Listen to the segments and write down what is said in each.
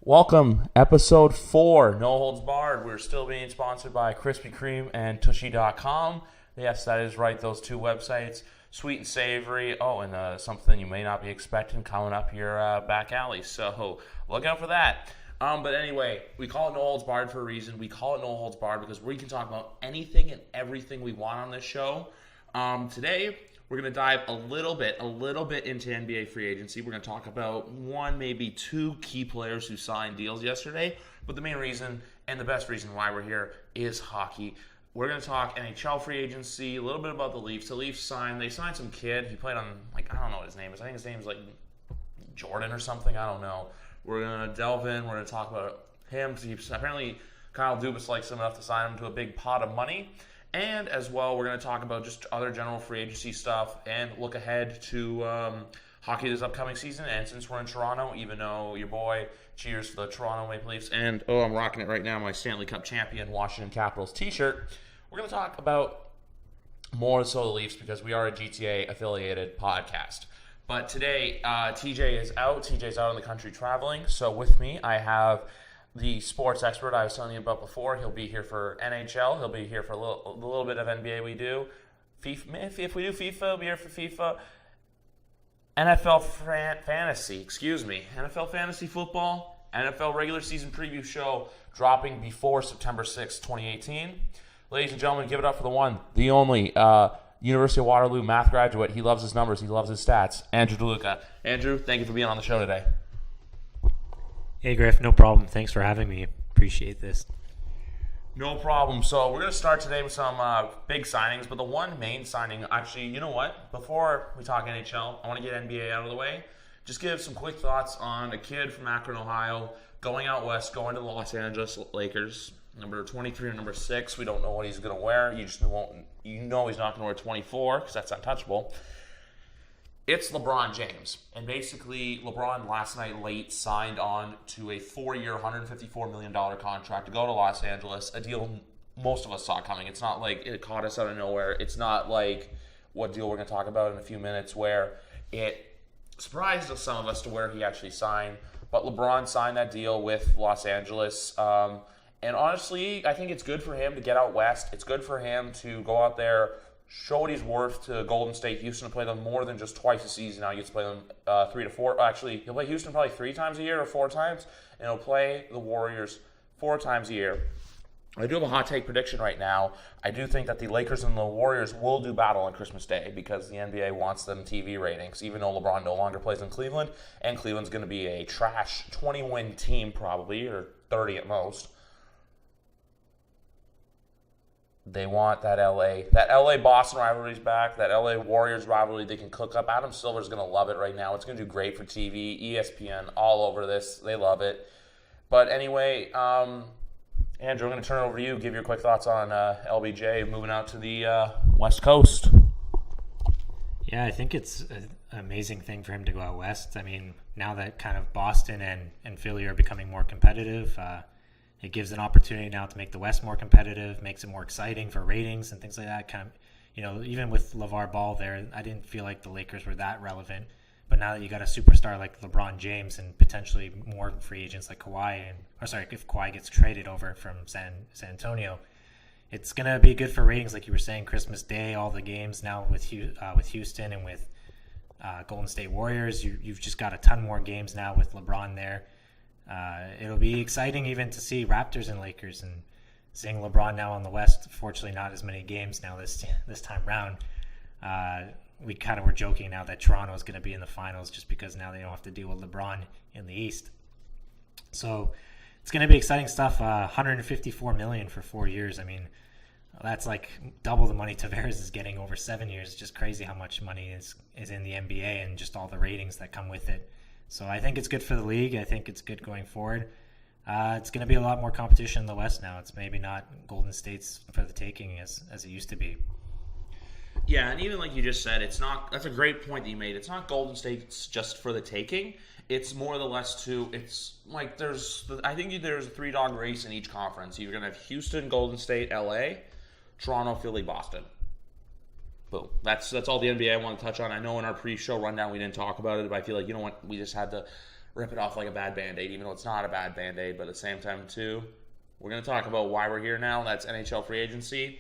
Welcome, episode 4, No Holds Barred. We're still being sponsored by Krispy Kreme and Tushy.com. Yes, that is right, those two websites, sweet and savory. Oh, and something you may not be expecting coming up your back alley, so look out for that. But anyway, we call it No Holds Barred for a reason. We call it No Holds Barred because we can talk about anything and everything we want on this show. Today, we're going to dive a little bit into NBA free agency. We're going to talk about one, maybe two key players who signed deals yesterday. But the main reason and the best reason why we're here is hockey. We're going to talk NHL free agency, a little bit about the Leafs. The Leafs signed some kid. He played on, I don't know what his name is. I think his name is Jordan or something. I don't know. We're going to delve in. We're going to talk about him because apparently Kyle Dubas likes him enough to sign him to a big pot of money. And as well, we're going to talk about just other general free agency stuff and look ahead to hockey this upcoming season. And since we're in Toronto, even though your boy cheers for the Toronto Maple Leafs, and I'm rocking it right now, my Stanley Cup champion Washington Capitals t-shirt, we're going to talk about more so the Leafs because we are a GTA-affiliated podcast. But today, TJ is out. TJ's out in the country traveling. So with me, I have the sports expert I was telling you about before. He'll be here for NHL. He'll be here for a little bit of NBA we do. FIFA, if we do FIFA, he'll be here for FIFA. NFL fantasy, NFL fantasy football, NFL regular season preview show dropping before September 6th, 2018. Ladies and gentlemen, give it up for the one, the only, University of Waterloo math graduate. He loves his numbers. He loves his stats. Andrew DeLuca. Andrew, thank you for being on the show today. Hey, Griff, no problem. Thanks for having me. Appreciate this. No problem. So we're going to start today with some big signings, but the one main signing, actually, you know what? Before we talk NHL, I want to get NBA out of the way. Just give some quick thoughts on a kid from Akron, Ohio, going out west, going to the Los Angeles Lakers. Number 23 and number 6. We don't know what he's going to wear. You know he's not going to wear 24 because that's untouchable. It's LeBron James. And basically, LeBron last night late signed on to a 4-year, $154 million contract to go to Los Angeles, a deal most of us saw coming. It's not like it caught us out of nowhere. It's not like what deal we're going to talk about in a few minutes where it surprised some of us to where he actually signed. But LeBron signed that deal with Los Angeles. And honestly, I think it's good for him to get out west. It's good for him to go out there, show what he's worth to Golden State. Houston to play them more than just twice a season. Now he gets to play them 3 to 4. Actually, he'll play Houston probably 3 times a year or 4 times, and he'll play the Warriors 4 times a year. I do have a hot take prediction right now. I do think that the Lakers and the Warriors will do battle on Christmas Day because the NBA wants them TV ratings, even though LeBron no longer plays in Cleveland, and Cleveland's going to be a trash 20-win team probably, or 30 at most. They want that LA Boston rivalry's back, that LA Warriors rivalry they can cook up. Adam Silver's going to love it right now. It's going to do great for TV, ESPN, all over this. They love it. But anyway, Andrew, I'm going to turn it over to you. Give your quick thoughts on LBJ moving out to the West Coast. Yeah, I think it's an amazing thing for him to go out west. I mean, now that kind of Boston and Philly are becoming more competitive, it gives an opportunity now to make the West more competitive, makes it more exciting for ratings and things like that. Kind of, even with LeVar Ball there, I didn't feel like the Lakers were that relevant. But now that you got a superstar like LeBron James and potentially more free agents like Kawhi, if Kawhi gets traded over from San Antonio, it's gonna be good for ratings, like you were saying. Christmas Day, all the games now with Houston and with Golden State Warriors, you've just got a ton more games now with LeBron there. It'll be exciting even to see Raptors and Lakers, and seeing LeBron now on the West. Fortunately, not as many games now this time round. We kind of were joking now that Toronto is going to be in the finals just because now they don't have to deal with LeBron in the East. So it's going to be exciting stuff. $154 million for 4 years. I mean, that's like double the money Tavares is getting over 7 years. It's just crazy how much money is in the NBA and just all the ratings that come with it. So I think it's good for the league. I think it's good going forward. It's going to be a lot more competition in the West now. It's maybe not Golden State's for the taking as it used to be. Yeah, and even like you just said, that's a great point that you made. It's not Golden State's just for the taking. It's more or less it's like I think there's a 3-dog race in each conference. You're going to have Houston, Golden State, LA, Toronto, Philly, Boston. Boom. That's all the NBA I want to touch on. I know in our pre-show rundown we didn't talk about it, but I feel like, you know what, we just had to rip it off like a bad Band-Aid, even though it's not a bad Band-Aid. But at the same time, too, we're going to talk about why we're here now. That's NHL free agency.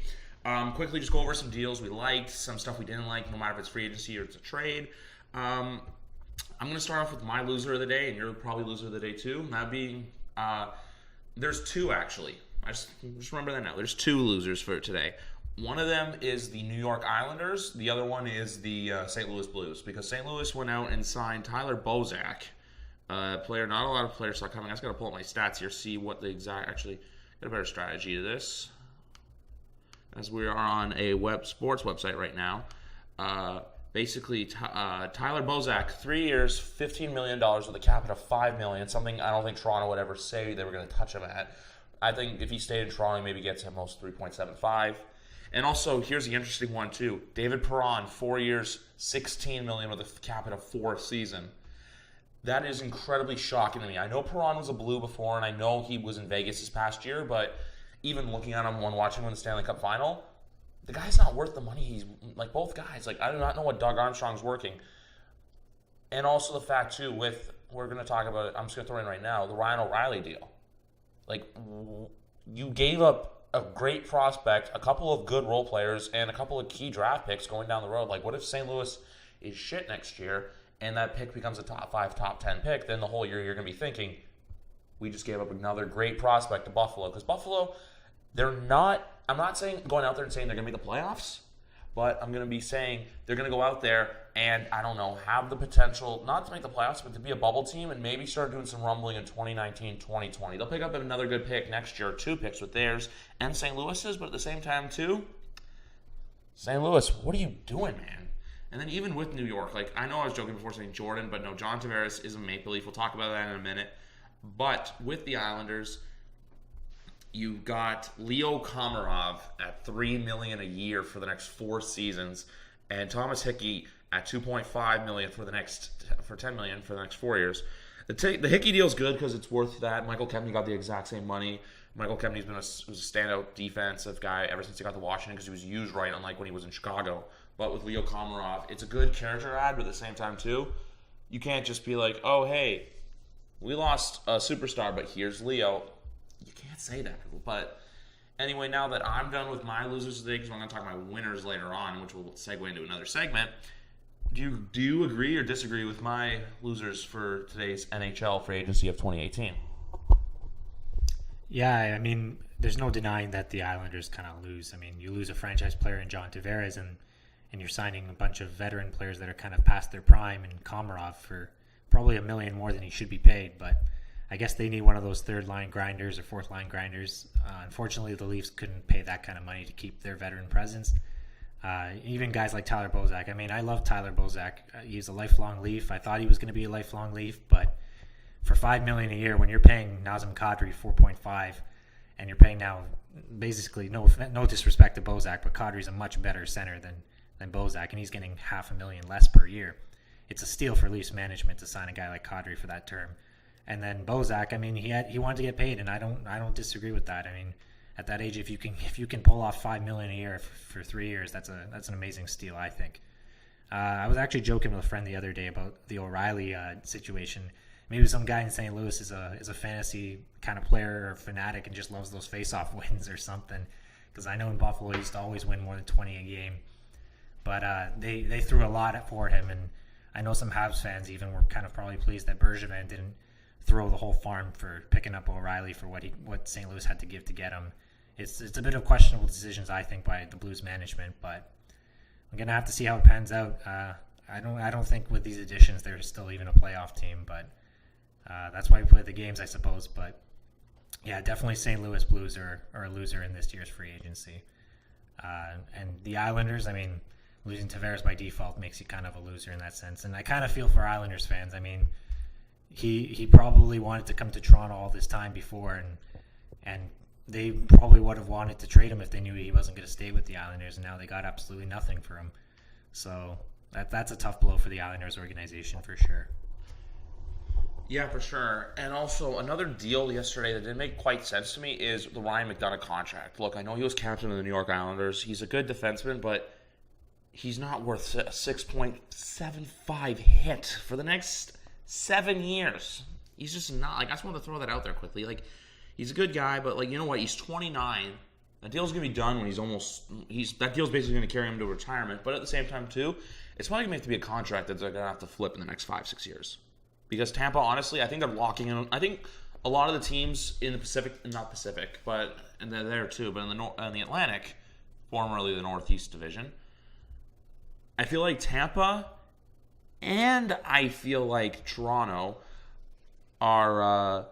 Quickly just go over some deals we liked, some stuff we didn't like, no matter if it's free agency or it's a trade. I'm going to start off with my loser of the day, and you're probably loser of the day too. And that being, there's two actually. I just remember that now. There's two losers for today. One of them is the New York Islanders. The other one is the St. Louis Blues, because St. Louis went out and signed Tyler Bozak, player. Not a lot of players saw coming. I just got to pull up my stats here, see what the exact. Actually, get a better strategy to this, as we are on a sports website right now. Basically, Tyler Bozak, 3 years, $15 million with a cap of $5 million. Something I don't think Toronto would ever say they were going to touch him at. I think if he stayed in Toronto, he maybe gets at most 3.75. And also, here's the interesting one too. David Perron, 4 years, $16 million with a cap at a fourth season. That is incredibly shocking to me. I know Perron was a Blue before, and I know he was in Vegas this past year, but even looking at him when watching him in the Stanley Cup final, the guy's not worth the money. He's like both guys. Like, I do not know what Doug Armstrong's working. And also the fact too, we're going to talk about it. I'm just going to throw in right now the Ryan O'Reilly deal. Like, you gave up a great prospect, a couple of good role players, and a couple of key draft picks going down the road. Like, what if St. Louis is shit next year and that pick becomes a top 5, top 10 pick? Then the whole year you're going to be thinking, we just gave up another great prospect to Buffalo. Because Buffalo, I'm not saying going out there and saying they're going to make the playoffs, but I'm going to be saying they're going to go out there and, I don't know, have the potential not to make the playoffs, but to be a bubble team and maybe start doing some rumbling in 2019, 2020. They'll pick up another good pick next year, 2 picks with theirs and St. Louis's, but at the same time, too, St. Louis, what are you doing, man? And then even with New York, like, I know I was joking before saying Jordan, but no, John Tavares is a Maple Leaf. We'll talk about that in a minute. But with the Islanders, you got Leo Komarov at $3 million a year for the next 4 seasons, and Thomas Hickey at $2.5 million for $10 million for the next 4 years. The Hickey deal is good because it's worth that. Michael Kempny got the exact same money. Michael Kempny's been was a standout defensive guy ever since he got to Washington because he was used right, unlike when he was in Chicago. But with Leo Komarov, it's a good character add, but at the same time too, you can't just be like, oh hey, we lost a superstar, but here's Leo. You can't say that. But anyway, now that I'm done with my losers today, because I'm going to talk my winners later on, which will segue into another segment, do you agree or disagree with my losers for today's NHL free agency of 2018? Yeah, I mean, there's no denying that the Islanders kind of lose. I mean, you lose a franchise player in John Tavares, and you're signing a bunch of veteran players that are kind of past their prime, and Komarov for probably $1 million more than he should be paid. But I guess they need one of those third-line grinders or fourth-line grinders. Unfortunately, the Leafs couldn't pay that kind of money to keep their veteran presence. Even guys like Tyler Bozak. I mean, I love Tyler Bozak. He's a lifelong Leaf. I thought he was going to be a lifelong Leaf, but for $5 million a year, when you're paying Nazem Kadri $4.5, and you're paying now basically no disrespect to Bozak, but Kadri's a much better center than Bozak, and he's getting $500,000 less per year. It's a steal for Leafs management to sign a guy like Kadri for that term. And then Bozak, I mean, he wanted to get paid, and I don't disagree with that. I mean, at that age, if you can pull off $5 million a year for 3 years, that's an amazing steal, I think. I was actually joking with a friend the other day about the O'Reilly situation. Maybe some guy in St. Louis is a fantasy kind of player or fanatic and just loves those face-off wins or something. Because I know in Buffalo he used to always win more than 20 a game. But they threw a lot for him, and I know some Habs fans even were kind of probably pleased that Bergevin didn't throw the whole farm for picking up O'Reilly for what St. Louis had to give to get him. It's a bit of questionable decisions, I think, by the Blues management, but I'm gonna have to see how it pans out. I don't think with these additions they're still even a playoff team, but that's why we play the games, I suppose. But yeah, definitely St. Louis Blues are a loser in this year's free agency. And the Islanders, I mean, losing Tavares by default makes you kind of a loser in that sense. And I kind of feel for Islanders fans. I mean, he probably wanted to come to Toronto all this time before, and they probably would have wanted to trade him if they knew he wasn't going to stay with the Islanders, and now they got absolutely nothing for him. So that's a tough blow for the Islanders organization for sure. Yeah, for sure. And also, another deal yesterday that didn't make quite sense to me is the Ryan McDonagh contract. Look, I know he was captain of the New York Islanders. He's a good defenseman, but he's not worth a 6.75 hit for the next 7 years. He's just not, like, I just want to throw that out there quickly. Like, he's a good guy, but, like, you know what? He's 29. That deal's going to be done when that deal's basically going to carry him to retirement. But at the same time, too, it's probably going to have to be a contract that they're going to have to flip in the next 5-6 years. Because Tampa, honestly, I think they're locking in. I think a lot of the teams in the Pacific, not Pacific, but, and they're there too, but in the Atlantic, formerly the Northeast Division, I feel like Tampa and I feel like Toronto are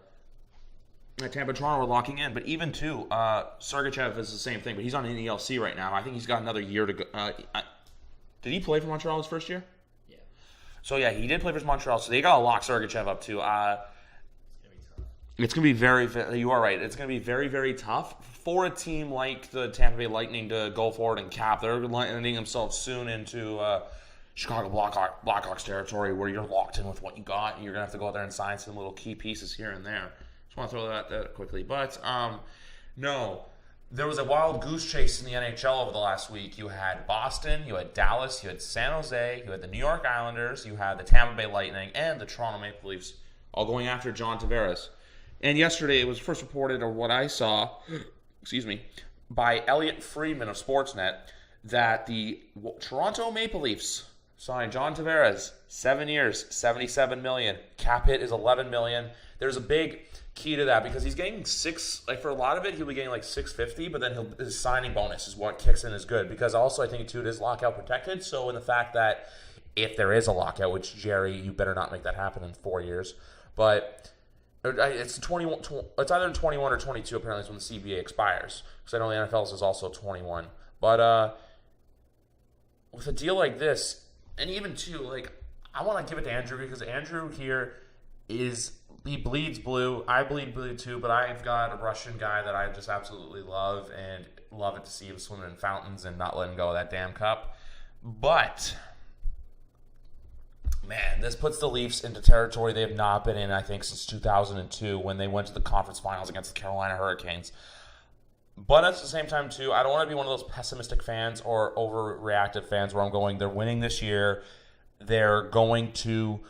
locking in. But even too, Sergachev is the same thing, but he's on an ELC right now. I think he's got another year to go. Did he play for Montreal his first year? Yeah. So yeah, he did play for Montreal. So they got to lock Sergachev up too. It's going to be very, you are right. It's going to be very, very tough for a team like the Tampa Bay Lightning to go forward and cap. They're landing themselves soon into Chicago Blackhawks territory where you're locked in with what you got. And you're going to have to go out there and sign some little key pieces here and there. Just want to throw that out quickly. But, no, there was a wild goose chase in the NHL over the last week. You had Boston, you had Dallas, you had San Jose, you had the New York Islanders, you had the Tampa Bay Lightning, and the Toronto Maple Leafs all going after John Tavares. And yesterday, it was first reported, or what I saw, by Elliot Friedman of Sportsnet, that the Toronto Maple Leafs signed John Tavares, 7 years, $77 million. Cap hit is $11 million. There's a big key to that because he's getting for a lot of it, he'll be getting like $650, but then his signing bonus is what kicks in is good because also I think too it is lockout protected. So in the fact that if there is a lockout, which Jerry, you better not make that happen in 4 years, but it's 21. It's either 21 or 22. Apparently, is when the CBA expires. Because I know the NFL's is also 21. But with a deal like this, and even too, like I want to give it to Andrew because Andrew here he bleeds blue. I bleed blue too. But I've got a Russian guy that I just absolutely love and love it to see him swimming in fountains and not letting go of that damn cup. But man, this puts the Leafs into territory they have not been in, I think, since 2002 when they went to the conference finals against the Carolina Hurricanes. But at the same time, too, I don't want to be one of those pessimistic fans or overreactive fans where I'm going, they're winning this year. They're going to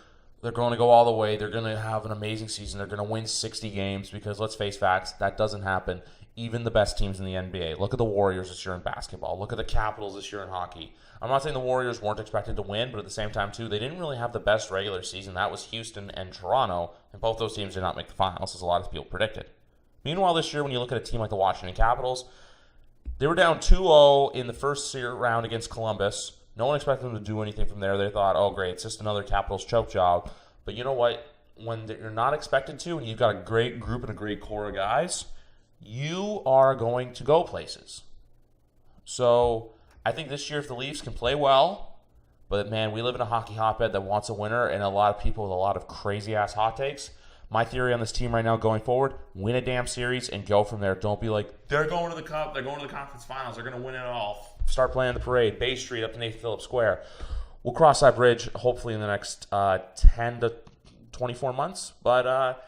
go all the way. They're going to have an amazing season. They're going to win 60 games because, let's face facts, that doesn't happen. Even the best teams in the NBA. Look at the Warriors this year in basketball. Look at the Capitals this year in hockey. I'm not saying the Warriors weren't expected to win, but at the same time, too, they didn't really have the best regular season. That was Houston and Toronto, and both those teams did not make the finals, as a lot of people predicted. Meanwhile, this year, when you look at a team like the Washington Capitals, they were down 2-0 in the first round against Columbus. No one expected them to do anything from there. They thought, oh, great, it's just another Capitals choke job. But you know what? When you're not expected to, and you've got a great group and a great core of guys, you are going to go places. So I think this year if the Leafs can play well, but man, we live in a hockey hotbed that wants a winner and a lot of people with a lot of crazy-ass hot takes. My theory on this team right now going forward, win a damn series and go from there. Don't be like, they're going to the Cup, they're going to the conference finals, they're going to win it all. Start playing the parade, Bay Street up to Nathan Phillips Square. We'll cross that bridge hopefully in the next 10 to 24 months. But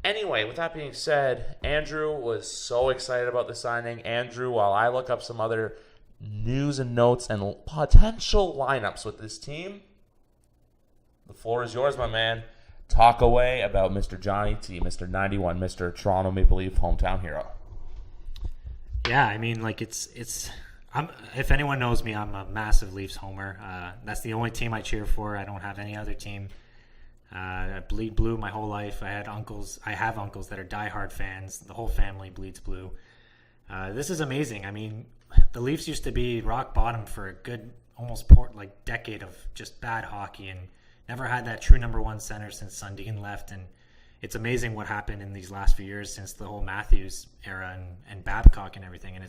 anyway, with that being said, Andrew was so excited about the signing. Andrew, while I look up some other news and notes and potential lineups with this team, the floor is yours, my man. Talk away about Mr. Johnny T, Mr. 91, Mr. Toronto Maple Leaf hometown hero. Yeah, I mean, like if anyone knows me, I'm a massive Leafs homer. That's the only team I cheer for. I don't have any other team. I bleed blue my whole life. I have uncles that are diehard fans. The whole family bleeds blue. This is amazing. I mean, the Leafs used to be rock bottom for a good almost decade of just bad hockey and never had that true number one center since Sundin left. And it's amazing what happened in these last few years since the whole Matthews era and Babcock and everything. And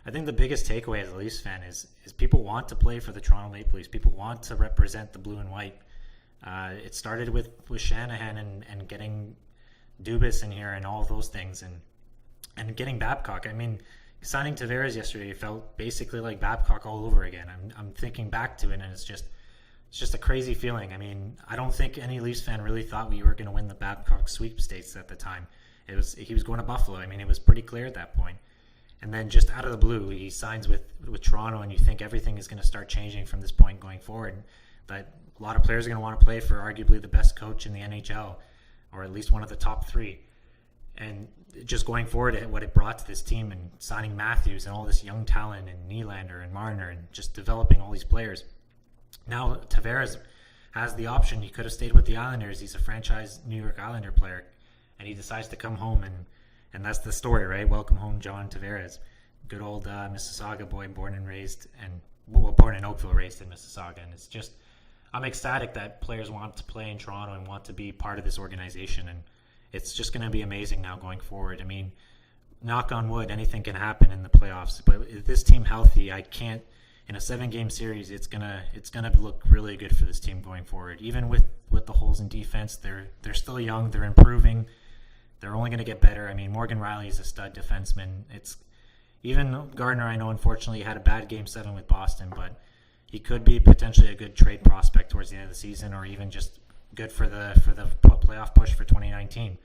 I think the biggest takeaway as a Leafs fan is people want to play for the Toronto Maple Leafs. People want to represent the blue and white. It started with Shanahan and getting Dubas in here and all of those things and getting Babcock. I mean, signing Tavares yesterday felt basically like Babcock all over again. I'm thinking back to it, and it's just a crazy feeling. I mean, I don't think any Leafs fan really thought we were going to win the Babcock sweepstakes at the time. He was going to Buffalo. I mean, it was pretty clear at that point. And then just out of the blue, he signs with Toronto, and you think everything is going to start changing from this point going forward. that a lot of players are going to want to play for arguably the best coach in the NHL, or at least one of the top three. And just going forward, what it brought to this team and signing Matthews and all this young talent and Nylander and Marner and just developing all these players. Now Tavares has the option. He could have stayed with the Islanders. He's a franchise New York Islander player, and he decides to come home, and that's the story, right? Welcome home, John Tavares. Good old Mississauga boy, born in Oakville, raised in Mississauga. And it's just, I'm ecstatic that players want to play in Toronto and want to be part of this organization, and it's just going to be amazing now going forward. I mean, knock on wood, anything can happen in the playoffs, but if this team healthy, I can't, in a 7-game series, it's gonna look really good for this team going forward. Even with the holes in defense, they're still young, they're improving, they're only going to get better. I mean, Morgan Riley is a stud defenseman. It's even Gardner, I know, unfortunately had a bad Game 7 with Boston, but he could be potentially a good trade prospect towards the end of the season, or even just good for the playoff push for 2019.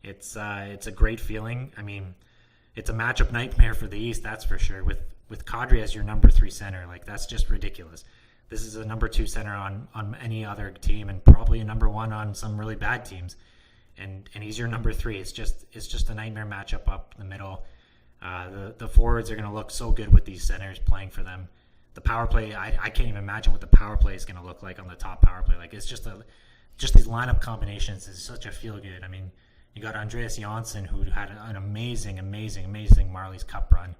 It's a great feeling. I mean, it's a matchup nightmare for the East, that's for sure. With Kadri as your number 3 center, like, that's just ridiculous. This is a number 2 center on any other team, and probably a number 1 on some really bad teams. And he's your number 3. It's just a nightmare matchup up the middle. The forwards are going to look so good with these centers playing for them. The power play, I can't even imagine what the power play is going to look like on the top power play. Like, it's just these lineup combinations is such a feel good. I mean, you got Andreas Janssen, who had an amazing Marlies Cup run,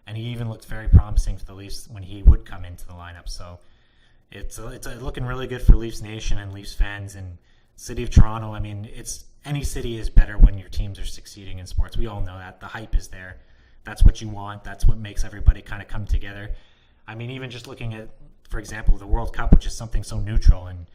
and he even looked very promising for the Leafs when he would come into the lineup. So it's looking really good for Leafs Nation and Leafs fans and City of Toronto. I mean, any city is better when your teams are succeeding in sports. We all know that. The hype is there. That's what you want. That's what makes everybody kind of come together. I mean, even just looking at, for example, the World Cup, which is something so neutral, and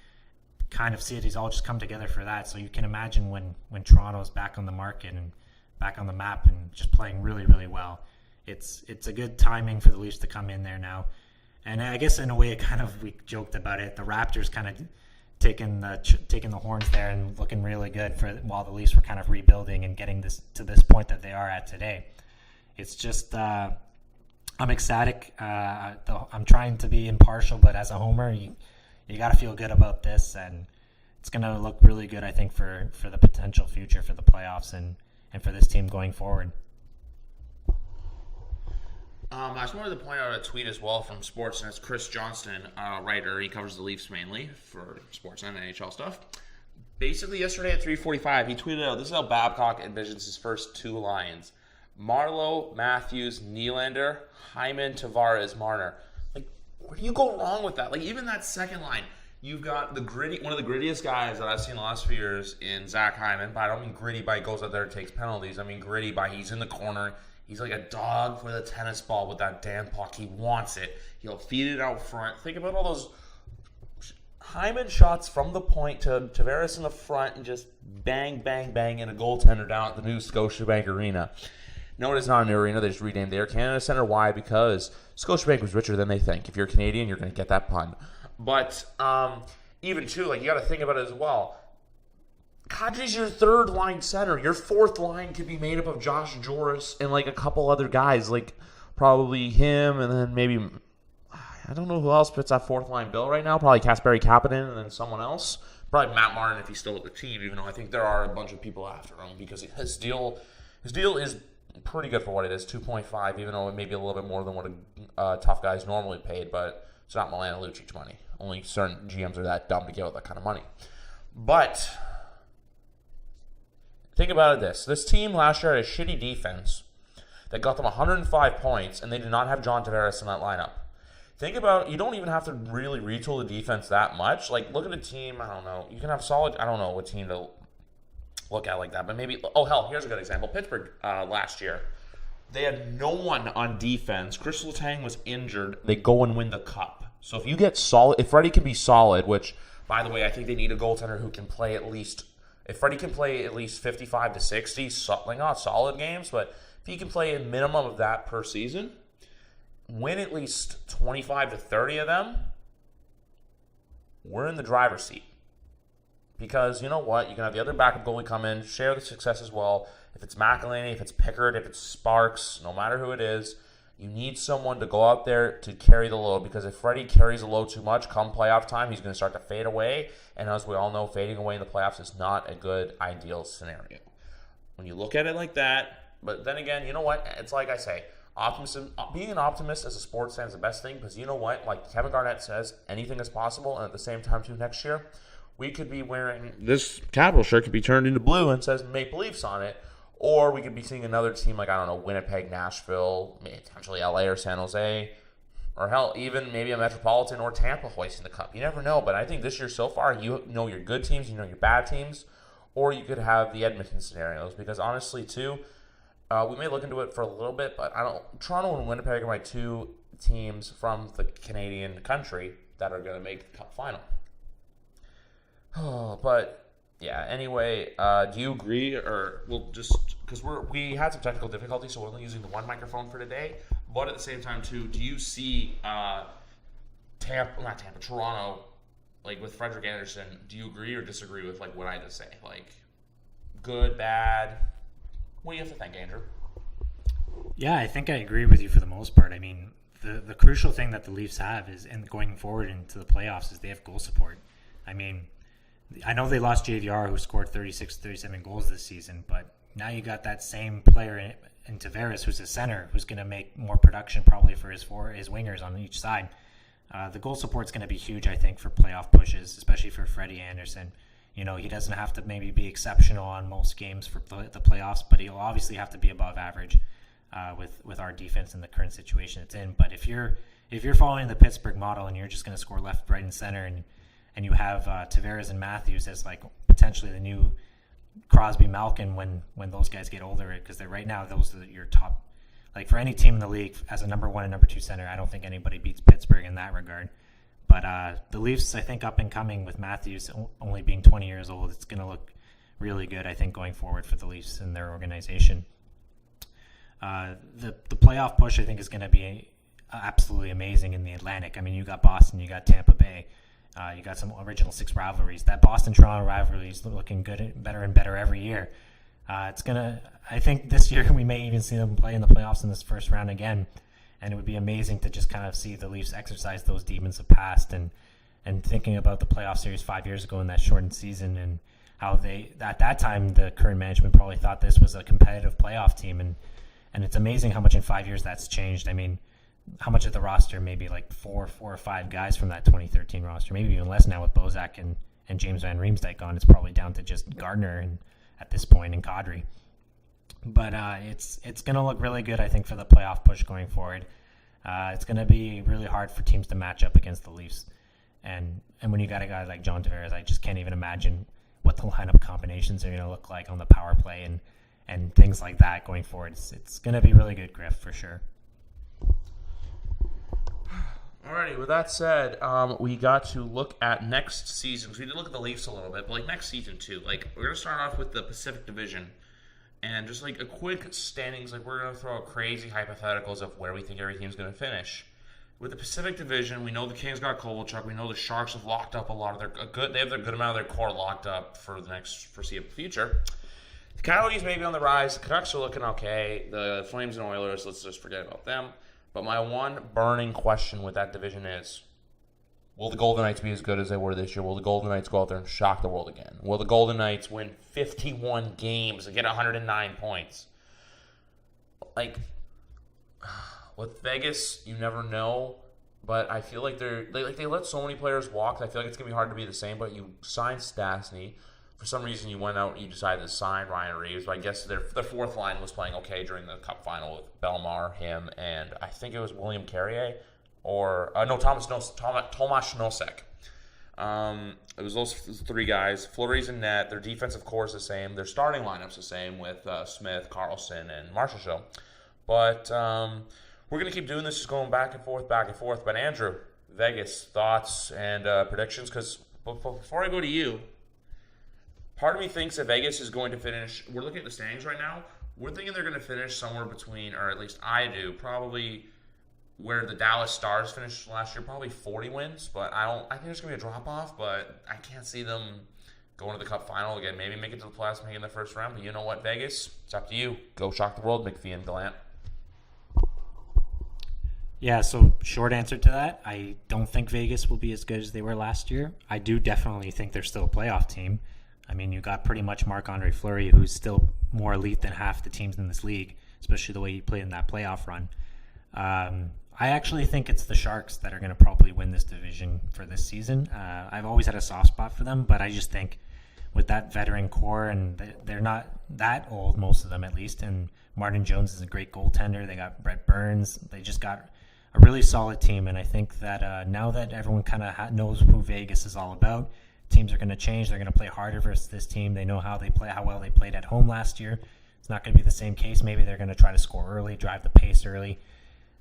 kind of cities all just come together for that. So you can imagine when Toronto is back on the market and back on the map and just playing really, really well. It's a good timing for the Leafs to come in there now. And I guess in a way, we joked about it. The Raptors kind of taking the horns there and looking really good while the Leafs were kind of rebuilding and getting this to this point that they are at today. It's just I'm ecstatic. I'm trying to be impartial, but as a homer, you got to feel good about this, and it's going to look really good, I think, for the potential future for the playoffs and for this team going forward. I just wanted to point out a tweet as well from Sports, and it's Chris Johnston, writer. He covers the Leafs mainly for sports and NHL stuff. Basically, yesterday at 3:45, he tweeted out, this is how Babcock envisions his first 2 lines. Marleau, Matthews, Nylander, Hyman, Tavares, Marner. Like, where do you go wrong with that? Like, even that second line, you've got one of the grittiest guys that I've seen the last few years in Zach Hyman, but I don't mean gritty by goes out there and takes penalties. I mean gritty by he's in the corner. He's like a dog with a tennis ball with that damn puck. He wants it. He'll feed it out front. Think about all those Hyman shots from the point to Tavares in the front and just bang, bang, bang in a goaltender down at the new Scotiabank Arena. No, it is not a new arena. They just renamed the Air Canada Centre. Why? Because Scotiabank was richer than they think. If you're Canadian, you're going to get that pun. But even too, like, you got to think about it as well. Kadri's your 3rd line center. Your 4th line could be made up of Josh Joris and like a couple other guys, like probably him, and then maybe I don't know who else fits that 4th line bill right now. Probably Kasperi Kapanen and then someone else. Probably Matt Martin if he's still with the team. Even though I think there are a bunch of people after him because his deal is pretty good for what it is, 2.5. Even though it may be a little bit more than what a tough guy's normally paid, but it's not Milano Lucic money. Only certain GMs are that dumb to give out that kind of money. But think about it this team last year had a shitty defense that got them 105 points, and they did not have John Tavares in that lineup. Think about, you don't even have to really retool the defense that much. Like, look at a team, I don't know, you can have solid, I don't know what team to look at like that, but maybe, here's a good example. Pittsburgh last year, they had no one on defense. Chris Letang was injured. They go and win the cup. So if you get solid, if Freddie can be solid, which, by the way, I think they need a goaltender who can play at least, if Freddie can play at least 55 to 60, like not solid games, but if he can play a minimum of that per season, win at least 25 to 30 of them, we're in the driver's seat. Because you know what? You can have the other backup goalie come in, share the success as well. If it's McElhinney, if it's Pickard, if it's Sparks, no matter who it is, You need someone to go out there to carry the load, because if Freddie carries the load too much come playoff time, he's going to start to fade away. And as we all know, fading away in the playoffs is not a good, ideal scenario. When you look at it like that, but then again, you know what? It's like I say, optimism. Being an optimist as a sports fan is the best thing, because you know what? Like Kevin Garnett says, anything is possible. And at the same time, too, next year, we could be wearing this Capital shirt could be turned into blue and says Maple Leafs on it. Or we could be seeing another team like, I don't know, Winnipeg, Nashville, potentially LA or San Jose, or hell, even maybe a Metropolitan or Tampa hoisting the cup. You never know, but I think this year so far, you know your good teams, you know your bad teams, or you could have the Edmonton scenarios, because honestly, too, we may look into it for a little bit, but Toronto and Winnipeg are my two teams from the Canadian country that are going to make the cup final. But yeah, anyway, do you agree, or we'll just, because we had some technical difficulties, so we're only using the one microphone for today, but at the same time, too, do you see Toronto, like with Frederik Andersen, do you agree or disagree with like what I just say? Like, good, bad? What do you have to think, Andrew? Yeah, I think I agree with you for the most part. I mean, the crucial thing that the Leafs have is, and going forward into the playoffs, is they have goal support. I mean, I know they lost JVR, who scored 36, 37 goals this season, but now you got that same player in Tavares, who's a center, who's going to make more production probably for his wingers on each side. The goal support's going to be huge, I think, for playoff pushes, especially for Freddie Andersen. You know, he doesn't have to maybe be exceptional on most games for the playoffs, but he'll obviously have to be above average with our defense in the current situation it's in. But if you're following the Pittsburgh model and you're just going to score left, right, and center, and you have Tavares and Matthews as like potentially the new Crosby, Malkin when those guys get older, because they're right now those are your top, like for any team in the league as a number 1 and number 2 center. I don't think anybody beats Pittsburgh in that regard. But the Leafs, I think, up and coming with Matthews only being 20 years old, it's going to look really good, I think, going forward for the Leafs and their organization. The playoff push, I think, is going to be absolutely amazing in the Atlantic. I mean, you got Boston, you got Tampa Bay. You got some original 6 rivalries. That Boston-Toronto rivalry is looking good, better and better every year. I think this year we may even see them play in the playoffs in this first round again, and it would be amazing to just kind of see the Leafs exercise those demons of past, and thinking about the playoff series 5 years ago in that shortened season, and how they, at that time, the current management probably thought this was a competitive playoff team, and it's amazing how much in 5 years that's changed. I mean, how much of the roster, maybe like four or five guys from that 2013 roster, maybe even less now with Bozak and James Van Riemsdyk on. It's probably down to just Gardner and at this point and Kadri. But it's going to look really good, I think, for the playoff push going forward. It's going to be really hard for teams to match up against the Leafs. And when you got a guy like John Tavares, I just can't even imagine what the lineup combinations are going to look like on the power play and things like that going forward. It's going to be really good, Griff, for sure. Alrighty, with that said, we got to look at next season. So we did look at the Leafs a little bit, but like next season too. Like we're gonna start off with the Pacific Division, and just like a quick standings. Like we're gonna throw out crazy hypotheticals of where we think every team's gonna finish. With the Pacific Division, we know the Kings got Kovalchuk. We know the Sharks have locked up a lot of their good. They have a good amount of their core locked up for the next foreseeable future. The Coyotes may be on the rise. The Canucks are looking okay. The Flames and Oilers, let's just forget about them. But my one burning question with that division is, will the Golden Knights be as good as they were this year? Will the Golden Knights go out there and shock the world again? Will the Golden Knights win 51 games and get 109 points? Like, with Vegas, you never know. But I feel like they let so many players walk. I feel like it's going to be hard to be the same. But you signed Stastny. For some reason, you went out and you decided to sign Ryan Reeves. But I guess their fourth line was playing okay during the Cup final with Bellemare, him, and I think it was William Carrier Tomas Nosek. It was those 3 guys. Fleury's in net. Their defensive core is the same. Their starting lineup's the same with Smith, Carlson, and Marchessault. But we're going to keep doing this, just going back and forth. But Andrew, Vegas, thoughts and predictions? Because before I go to you, part of me thinks that Vegas is going to finish. We're looking at the standings right now. We're thinking they're going to finish somewhere between, or at least I do, probably where the Dallas Stars finished last year, probably 40 wins. But I think there's going to be a drop-off, but I can't see them going to the Cup final again. Maybe make it to the playoffs, make it in the first round. But you know what, Vegas? It's up to you. Go shock the world, McPhee and Gallant. Yeah, so short answer to that, I don't think Vegas will be as good as they were last year. I do definitely think they're still a playoff team. I mean, you got pretty much Marc-Andre Fleury, who's still more elite than half the teams in this league, especially the way he played in that playoff run. I actually think it's the Sharks that are going to probably win this division for this season. I've always had a soft spot for them, but I just think with that veteran core, and they're not that old, most of them at least, and Martin Jones is a great goaltender. They got Brett Burns. They just got a really solid team, and I think that now that everyone kind of knows who Vegas is all about, teams are going to change. They're going to play harder versus this team. They know how they play, how well they played at home last year. It's not going to be the same case. Maybe they're going to try to score early, drive the pace early.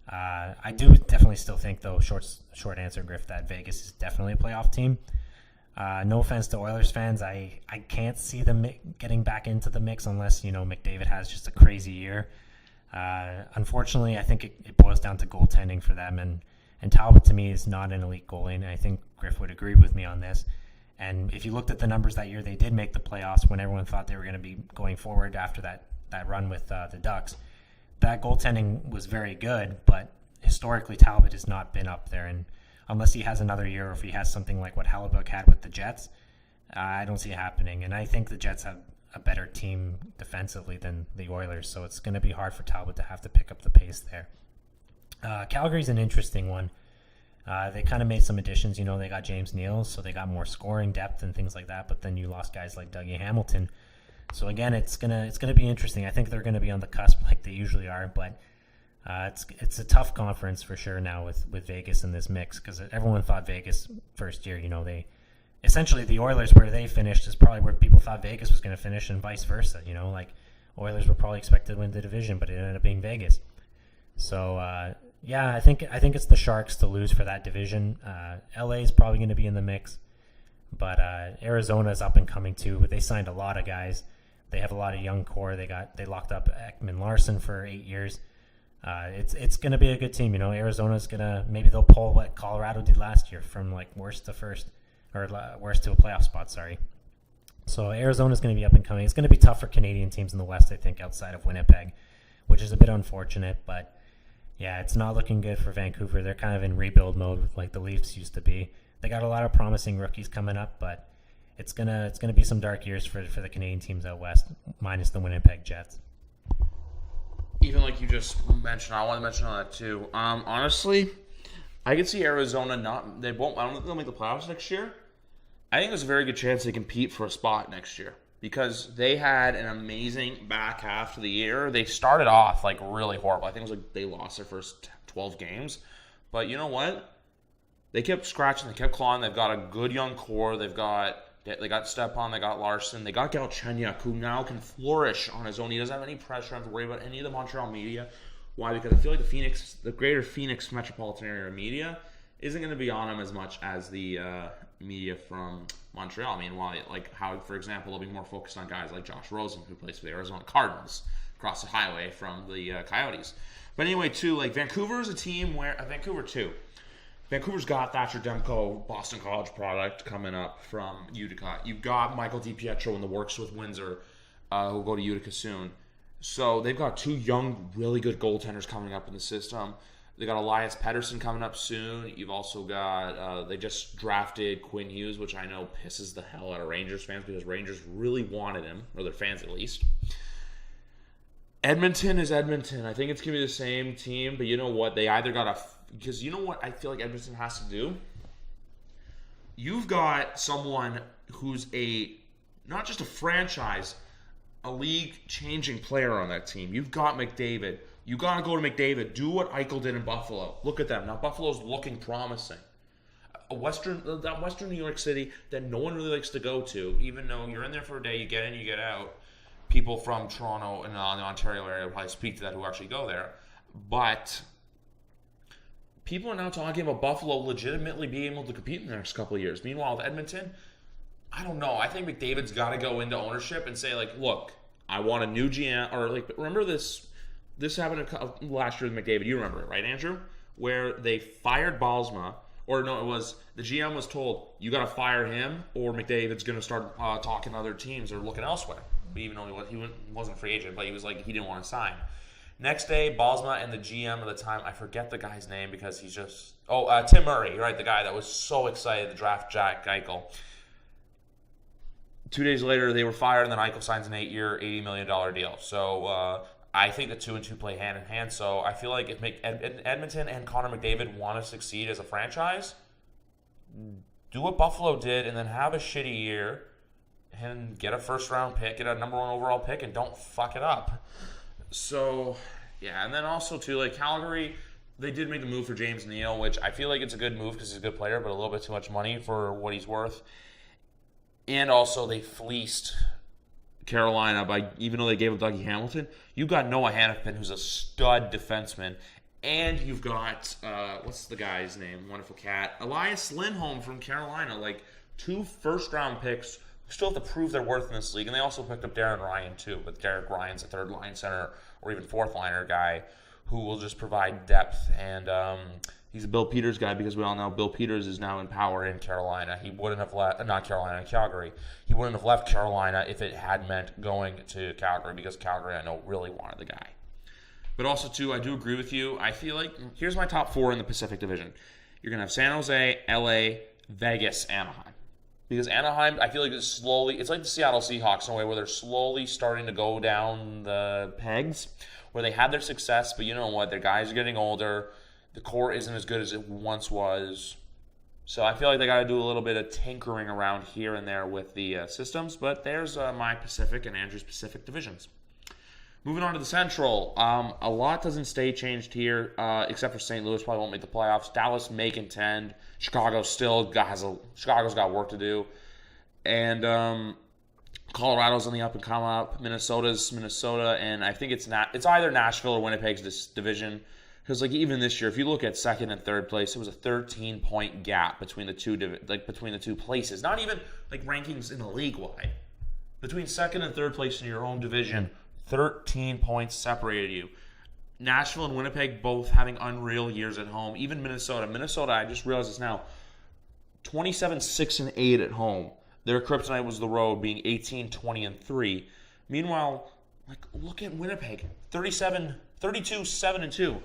I do definitely still think, though, short answer, Griff, that Vegas is definitely a playoff team. No offense to Oilers fans, I can't see them getting back into the mix unless, McDavid has just a crazy year. Unfortunately, I think it boils down to goaltending for them, and Talbot to me is not an elite goalie, and I think Griff would agree with me on this. And if you looked at the numbers that year, they did make the playoffs when everyone thought they were going to be going forward after that run with the Ducks. That goaltending was very good, but historically Talbot has not been up there, and unless he has another year or if he has something like what Hellebuck had with the Jets, I don't see it happening. And I think the Jets have a better team defensively than the Oilers, so it's going to be hard for Talbot to have to pick up the pace there. Calgary's an interesting one. They kind of made some additions. They got James Neal, so they got more scoring depth and things like that, but then you lost guys like Dougie Hamilton. So again, it's gonna be interesting. I think they're going to be on the cusp like they usually are, but it's a tough conference for sure now with Vegas in this mix, because everyone thought Vegas first year, they essentially the Oilers where they finished is probably where people thought Vegas was going to finish, and vice versa. Like Oilers were probably expected to win the division, but it ended up being Vegas. So I think it's the Sharks to lose for that division. LA is probably going to be in the mix, but Arizona is up and coming too. But they signed a lot of guys. They have a lot of young core. They locked up Ekman Larson for 8 years. It's going to be a good team. Arizona's maybe they'll pull what Colorado did last year from like worst to first, or worst to a playoff spot. Sorry. So Arizona's going to be up and coming. It's going to be tough for Canadian teams in the West, I think, outside of Winnipeg, which is a bit unfortunate. But yeah, it's not looking good for Vancouver. They're kind of in rebuild mode like the Leafs used to be. They got a lot of promising rookies coming up, but it's gonna be some dark years for the Canadian teams out west, minus the Winnipeg Jets. Even like you just mentioned, I want to mention on that too. Honestly, I could see Arizona I don't think they'll make the playoffs next year. I think there's a very good chance they compete for a spot next year, because they had an amazing back half of the year. They started off like really horrible. I think it was like they lost their first 12 games. But you know what? They kept scratching, they kept clawing. They've got a good young core. They got Stepan, they got Larson, they got Galchenyuk, who now can flourish on his own. He doesn't have any pressure, have to worry about any of the Montreal media. Why? Because I feel like the greater Phoenix metropolitan area media isn't going to be on him as much as the media from Montreal. I mean, how, for example, they'll be more focused on guys like Josh Rosen, who plays for the Arizona Cardinals, across the highway from the Coyotes. But anyway, too, like Vancouver is a team where Vancouver's got Thatcher Demko, Boston College product coming up from Utica. You've got Michael DiPietro in the works with Windsor, who'll go to Utica soon. So they've got two young, really good goaltenders coming up in the system. They got Elias Pettersson coming up soon. You've also got, they just drafted Quinn Hughes, which I know pisses the hell out of Rangers fans, because Rangers really wanted him, or their fans at least. Edmonton is Edmonton. I think it's going to be the same team, but you know what? They either got because you know what I feel like Edmonton has to do? You've got someone who's not just a franchise, a league-changing player on that team. You've got McDavid. You got to go to McDavid. Do what Eichel did in Buffalo. Look at them. Now Buffalo's looking promising. That Western New York City that no one really likes to go to, even though you're in there for a day, you get in, you get out. People from Toronto and the Ontario area will probably speak to that who actually go there. But people are now talking about Buffalo legitimately being able to compete in the next couple of years. Meanwhile, with Edmonton, I don't know. I think McDavid's got to go into ownership and say, like, look, I want a new GM. Or, like, remember this happened last year with McDavid. You remember it, right, Andrew? Where they fired Balsma. Or, no, it was the GM was told, you got to fire him or McDavid's going to start talking to other teams or looking elsewhere. Even though he wasn't a free agent, but he was like, he didn't want to sign. Next day, Bosma and the GM of the time, I forget the guy's name because he's just... Tim Murray, right? The guy that was so excited to draft Jack Eichel. 2 days later, they were fired, and then Eichel signs an 8-year, $80 million deal. So I think the 2 and 2 play hand in hand. So I feel like if Edmonton and Connor McDavid want to succeed as a franchise, do what Buffalo did and then have a shitty year and get a first-round pick, get a number 1 overall pick, and don't fuck it up. So, yeah, and then also, too, like Calgary, they did make the move for James Neal, which I feel like it's a good move because he's a good player, but a little bit too much money for what he's worth. And also, they fleeced Carolina by, even though they gave up Dougie Hamilton, you got Noah Hannafin, who's a stud defenseman, and you've got, what's the guy's name? Wonderful cat. Elias Lindholm from Carolina. Like, 2 first-round picks who still have to prove their worth in this league. And they also picked up Darren Ryan, too. But Derek Ryan's a third-line center or even fourth-liner guy who will just provide depth. And he's a Bill Peters guy because we all know Bill Peters is now in power in Carolina. He wouldn't have left, not Carolina, Calgary. He wouldn't have left Carolina if it had meant going to Calgary because Calgary, I know, really wanted the guy. But also, too, I do agree with you. I feel like, here's my top 4 in the Pacific Division. You're going to have San Jose, LA, Vegas, Anaheim. Because Anaheim, I feel like it's slowly, it's like the Seattle Seahawks in a way where they're slowly starting to go down the pegs, where they had their success, but you know what, their guys are getting older. The core isn't as good as it once was. So I feel like they got to do a little bit of tinkering around here and there with the systems. But there's my Pacific and Andrew's Pacific divisions. Moving on to the Central, a lot doesn't stay changed here, except for St. Louis probably won't make the playoffs. Dallas may contend. Chicago's got work to do, and Colorado's on the up and come up. Minnesota's Minnesota, and I think it's either Nashville or Winnipeg's this division. Because like even this year, if you look at second and third place, it was a 13-point gap between the two places. Not even like rankings in the league wide. Between second and third place in your own division, 13 points separated you. Nashville and Winnipeg both having unreal years at home. Even Minnesota. Minnesota, I just realized this now, 27-6-8 at home. Their kryptonite was the road, being 18-20-3. Meanwhile, like look at Winnipeg, 32-7-2.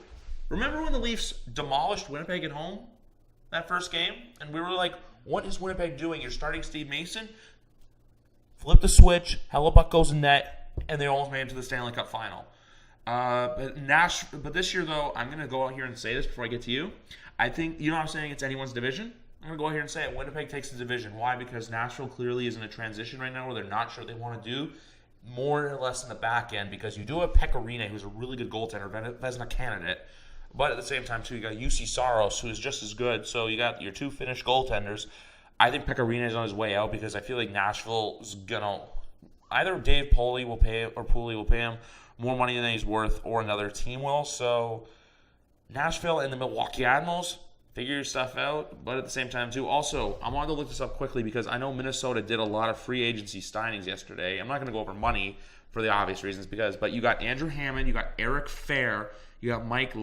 Remember when the Leafs demolished Winnipeg at home that first game? And we were like, what is Winnipeg doing? You're starting Steve Mason? Flip the switch, Hellebuck goes in net, and they almost made it to the Stanley Cup final. But this year, though, I'm going to go out here and say this before I get to you. I think, you know what I'm saying, it's anyone's division. I'm going to go out here and say it. Winnipeg takes the division. Why? Because Nashville clearly is in a transition right now where they're not sure what they want to do. More or less in the back end, because you do have Pecorine, who's a really good goaltender, Vezina candidate. But at the same time, too, you got UC Saros, who is just as good. So you got your 2 Finnish goaltenders. I think Pecorine is on his way out because I feel like Nashville is going to... Either Dave Pooley will pay him more money than he's worth, or another team will. So Nashville and the Milwaukee Admirals, figure your stuff out. But at the same time, too, also, I wanted to look this up quickly because I know Minnesota did a lot of free agency signings yesterday. I'm not going to go over money for the obvious reasons, but you got Andrew Hammond, you got Eric Fair, you got Mike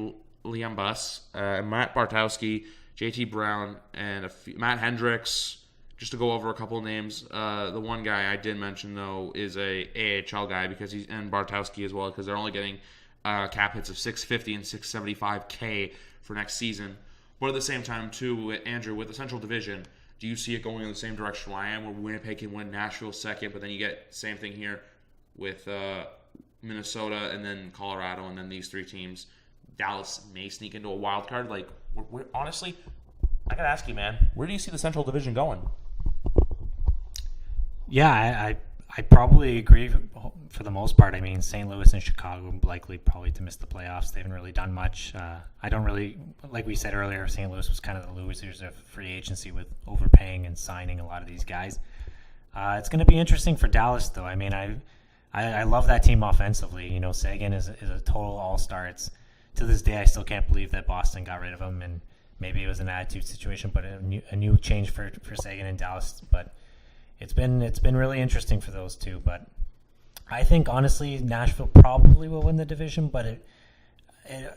Liambus, Matt Bartowski, JT Brown, and Matt Hendricks. Just to go over a couple of names, the one guy I did mention, though, is a AHL guy and Bartowski as well, because they're only getting cap hits of $650 and $675K for next season. But at the same time, too, Andrew, with the Central Division, do you see it going in the same direction I am, where Winnipeg can win, Nashville second, but then you get same thing here with Minnesota and then Colorado and then these 3 teams? Dallas may sneak into a wild card. Like, honestly, I got to ask you, man, where do you see the Central Division going? Yeah, I probably agree for the most part. I mean, St. Louis and Chicago likely probably to miss the playoffs. They haven't really done much. I don't really, like we said earlier, St. Louis was kind of the losers of free agency with overpaying and signing a lot of these guys. It's going to be interesting for Dallas, though. I mean, I love that team offensively. You know, Sagan is a total all-star. To this day, I still can't believe that Boston got rid of him, and maybe it was an attitude situation, but a new change for Sagan in Dallas. But it's been really interesting for those two. But I think honestly, Nashville probably will win the division. But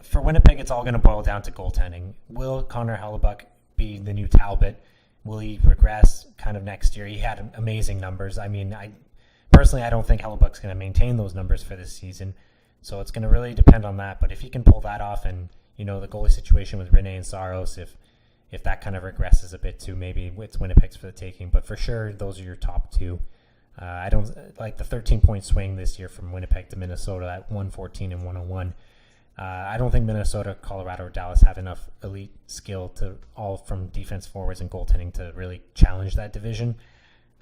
for Winnipeg, it's all going to boil down to goaltending. Will Connor Hellebuck be the new Talbot? Will he regress kind of next year? He had amazing numbers. I mean, I don't think Hellebuck's going to maintain those numbers for this season. So it's going to really depend on that. But if he can pull that off, and the goalie situation with Rene and Saros, if that kind of regresses a bit too, maybe it's Winnipeg's for the taking. But for sure, those are your top two. I don't like the 13-point swing this year from Winnipeg to Minnesota at 114 and 101. I don't think Minnesota, Colorado, or Dallas have enough elite skill to all from defense, forwards, and goaltending to really challenge that division.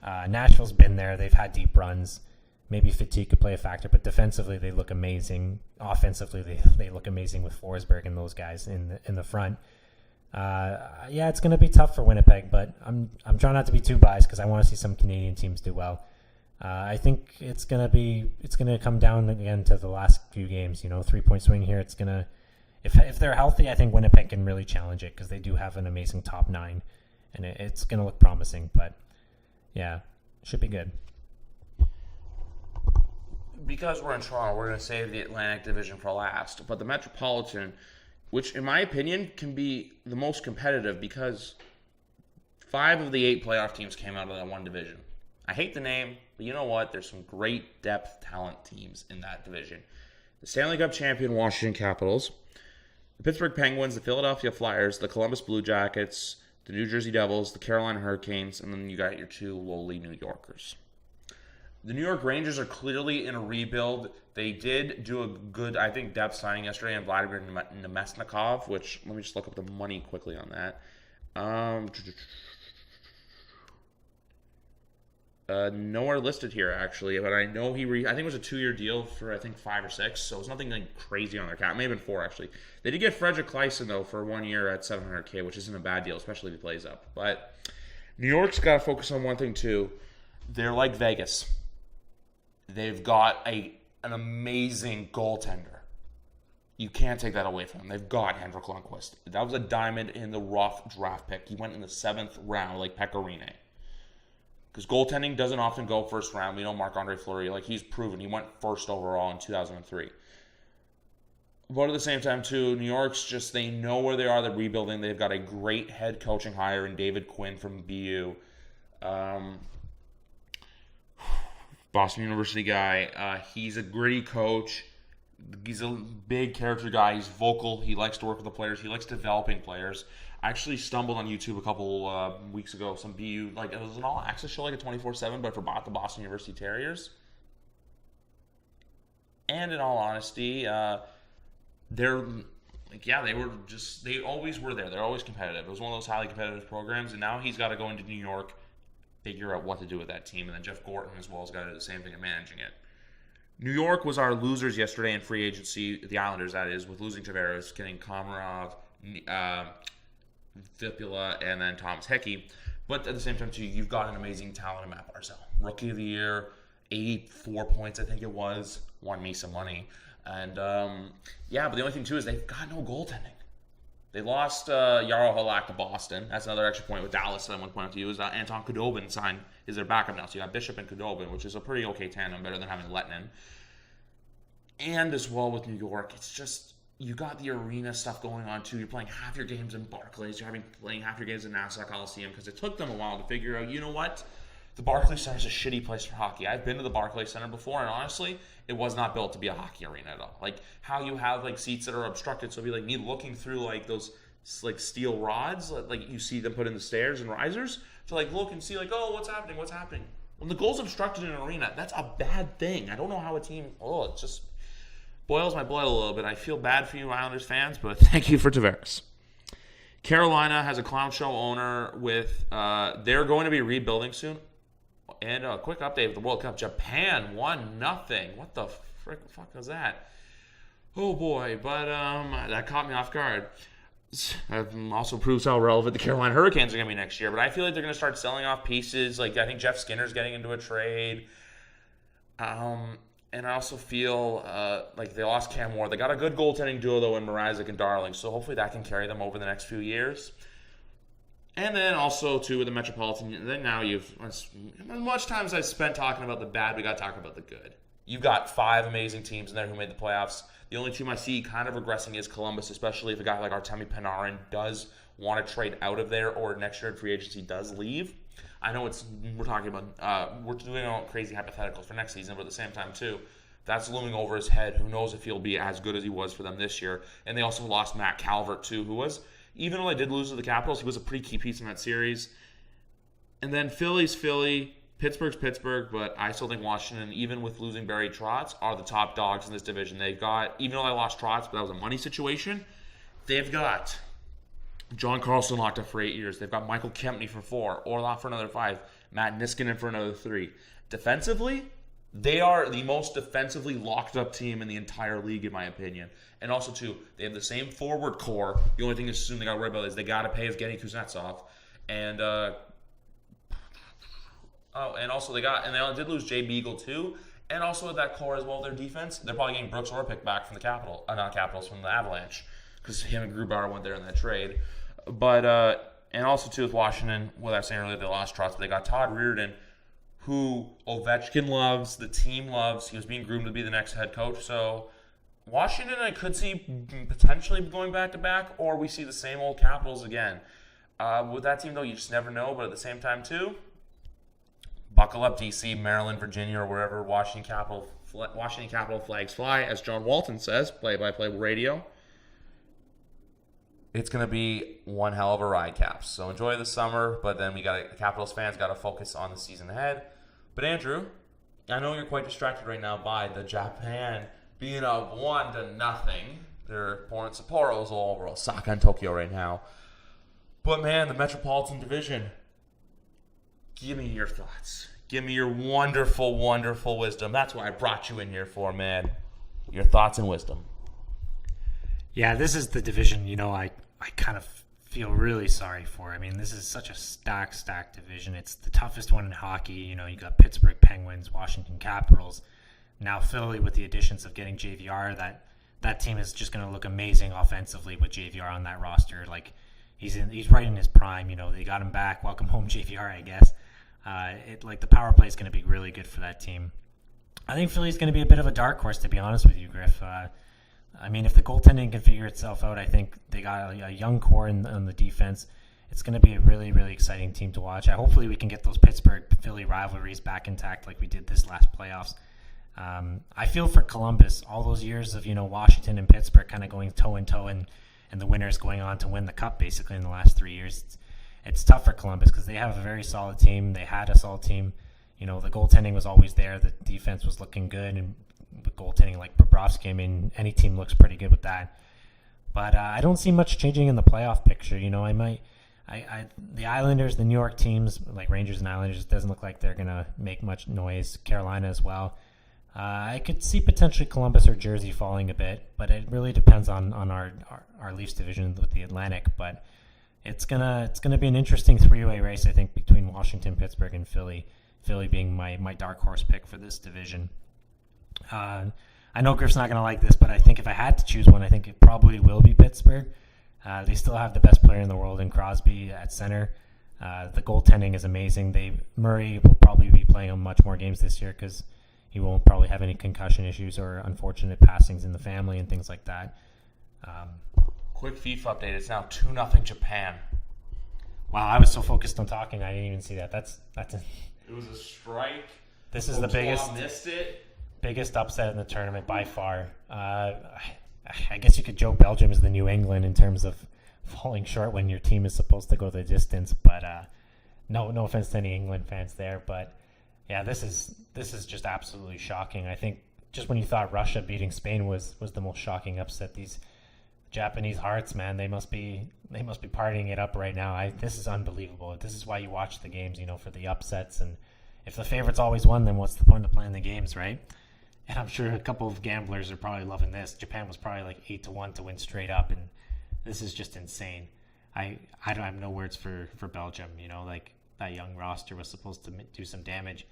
Nashville's been there. They've had deep runs. Maybe fatigue could play a factor, but defensively they look amazing. Offensively they look amazing with Forsberg and those guys in the front. It's going to be tough for Winnipeg, but I'm trying not to be too biased because I want to see some Canadian teams do well. I think it's gonna come down again to the last few games. 3-point swing here. It's gonna if they're healthy, I think Winnipeg can really challenge it because they do have an amazing top 9, and it's gonna look promising. But yeah, should be good. Because we're in Toronto, we're going to save the Atlantic Division for last. But the Metropolitan, which in my opinion can be the most competitive because 5 of the 8 playoff teams came out of that one division. I hate the name, but you know what? There's some great depth talent teams in that division. The Stanley Cup champion Washington Capitals, the Pittsburgh Penguins, the Philadelphia Flyers, the Columbus Blue Jackets, the New Jersey Devils, the Carolina Hurricanes, and then you got your 2 lowly New Yorkers. The New York Rangers are clearly in a rebuild. They did do a good, I think, depth signing yesterday in Vladimir Nemesnikov, which, let me just look up the money quickly on that. Nowhere listed here, actually, but I know I think it was a 2-year deal for, I think, 5 or 6, so it's nothing like crazy on their cap. Maybe 4, actually. They did get Frederick Kleisen, though, for 1 year at $700K, which isn't a bad deal, especially if he plays up. But New York's got to focus on one thing, too. They're like Vegas. They've got an amazing goaltender. You can't take that away from them. They've got Henrik Lundqvist. That was a diamond in the rough draft pick. He went in the 7th round, like Pecorine. Because goaltending doesn't often go first round. We know Marc-Andre Fleury, he's proven. He went first overall in 2003. But at the same time, too, New York's they know where they are. They're rebuilding. They've got a great head coaching hire in David Quinn from BU. Boston University guy. He's a gritty coach. He's a big character guy. He's vocal. He likes to work with the players. He likes developing players. I actually stumbled on YouTube a couple weeks ago. Some BU, it was an all-access show, a 24/7, but for the Boston University Terriers. And in all honesty, they always were there. They're always competitive. It was one of those highly competitive programs, and now he's got to go into New York, figure out what to do with that team, and then Jeff Gorton as well has got to do the same thing in managing it. New York was our losers yesterday in free agency, the Islanders, that is, with losing Tavares, getting Komarov, Vipula, and then Thomas Hickey. But at the same time, too, you've got an amazing talent in Matt Barzal. Rookie of the Year, 84 points, I think it was, won me some money. And, but the only thing, too, is they've got no goaltending. They lost Jaro Halak to Boston. That's another extra point with Dallas that I want to point out to you is Anton Khudobin is their backup now. So you got Bishop and Khudobin, which is a pretty okay tandem, better than having Lettinen. And as well with New York, it's just you got the arena stuff going on too. You're playing half your games in Barclays. You're playing half your games in Nassau Coliseum because it took them a while to figure out, you know what? The Barclays Center is a shitty place for hockey. I've been to the Barclays Center before, and honestly, it was not built to be a hockey arena at all. How you have seats that are obstructed, so it'd be me looking through those steel rods, you see them put in the stairs and risers to look and see what's happening. When the goal's obstructed in an arena, that's a bad thing. I don't know how a team. It just boils my blood a little bit. I feel bad for you Islanders fans, but thank you for Tavares. Carolina has a clown show owner with. They're going to be rebuilding soon. And a quick update of the World Cup. Japan 1-0. What the fuck was that? Oh boy, but that caught me off guard. That also proves how relevant the Carolina Hurricanes are going to be next year. But I feel like they're going to start selling off pieces. I think Jeff Skinner's getting into a trade. And I also feel they lost Cam Ward. They got a good goaltending duo, though, in Mrazek and Darling. So hopefully that can carry them over the next few years. And then also, too, with the Metropolitan, then now as much time as I spent talking about the bad, we got to talk about the good. You've got 5 amazing teams in there who made the playoffs. The only team I see kind of regressing is Columbus, especially if a guy like Artemi Panarin does want to trade out of there or next year in free agency does leave. I know we're talking about, we're doing all crazy hypotheticals for next season, but at the same time, too, That's looming over his head. Who knows if he'll be as good as he was for them this year. And they also lost Matt Calvert, too, who was, even though they did lose to the Capitals, he was a pretty key piece in that series. And then Philly's Philly, Pittsburgh's Pittsburgh, but I still think Washington, even with losing Barry Trotz, are the top dogs in this division. They've got, even though they lost Trotz, but that was a money situation, they've got John Carlson locked up for 8 years. They've got Michael Kempney for 4, Orlov for another 5, Matt Niskanen for another 3. Defensively, they are the most defensively locked up team in the entire league, in my opinion. And also, too, they have the same forward core. The only thing is soon they got to worry about is they got to pay Evgeny Kuznetsov. And, and also they did lose Jay Beagle too, and also with that core as well, their defense, they're probably getting Brooks Orpik back from the from the Avalanche, because him and Grubauer went there in that trade. But and also too with Washington, what I was saying earlier, they lost Trotz, but they got Todd Reirden, who Ovechkin loves, the team loves. He was being groomed to be the next head coach. So Washington, I could see potentially going back to back, or we see the same old Capitals again. With that team though, you just never know. But at the same time too, buckle up, DC, Maryland, Virginia, or wherever Washington Capital flags fly, as John Walton says, play-by-play radio. It's going to be one hell of a ride, Caps. So enjoy the summer, but then Capitals fans got to focus on the season ahead. But Andrew, I know you're quite distracted right now by the Japan being up 1-0. They're pouring Sapporo's all over Osaka and Tokyo right now. But man, the Metropolitan Division, give me your thoughts. Give me your wonderful, wonderful wisdom. That's what I brought you in here for, man. Your thoughts and wisdom. Yeah, this is the division, I kind of feel really sorry for. I mean, this is such a stacked division. It's the toughest one in hockey. You got Pittsburgh Penguins, Washington Capitals. Now Philly with the additions of getting JVR. That team is just going to look amazing offensively with JVR on that roster. Like, he's right in his prime. They got him back. Welcome home, JVR, I guess. The power play is going to be really good for that team. I think Philly's going to be a bit of a dark horse, to be honest with you, Griff. If the goaltending can figure itself out, I think they got a young core on the defense. It's going to be a really, really exciting team to watch. Hopefully we can get those Pittsburgh-Philly rivalries back intact like we did this last playoffs. I feel for Columbus, all those years of, Washington and Pittsburgh kind of going toe-in-toe and the winners going on to win the Cup basically in the last 3 years. It's tough for Columbus because they have a very solid team. They had a solid team. The goaltending was always there. The defense was looking good, and with goaltending like Bobrovsky, any team looks pretty good with that. But I don't see much changing in the playoff picture. The Islanders, the New York teams like Rangers and Islanders, it doesn't look like they're gonna make much noise. Carolina as well. I could see potentially Columbus or Jersey falling a bit, but it really depends on our Leafs division with the Atlantic. But it's gonna be an interesting three-way race, I think, between Washington, Pittsburgh, and Philly. Philly being my dark horse pick for this division. I know Griff's not going to like this, but I think if I had to choose one, I think it probably will be Pittsburgh. They still have the best player in the world in Crosby at center. The goaltending is amazing. Murray will probably be playing much more games this year because he won't probably have any concussion issues or unfortunate passings in the family and things like that. Quick FIFA update. It's now 2-0 Japan. Wow, I was so focused on talking, I didn't even see that. It was a strike. This is the biggest. Missed it. Biggest upset in the tournament by far. I guess you could joke Belgium is the New England in terms of falling short when your team is supposed to go the distance. But no offense to any England fans there. But yeah, this is just absolutely shocking. I think just when you thought Russia beating Spain was the most shocking upset, these Japanese hearts, man, they must be partying it up right now. This is unbelievable. This is why you watch the games, for the upsets. And if the favorites always won, then what's the point of playing the games, right? And I'm sure a couple of gamblers are probably loving this. Japan was probably like 8-1 to win straight up, and this is just insane. I don't have no words for Belgium. That young roster was supposed to do some damage.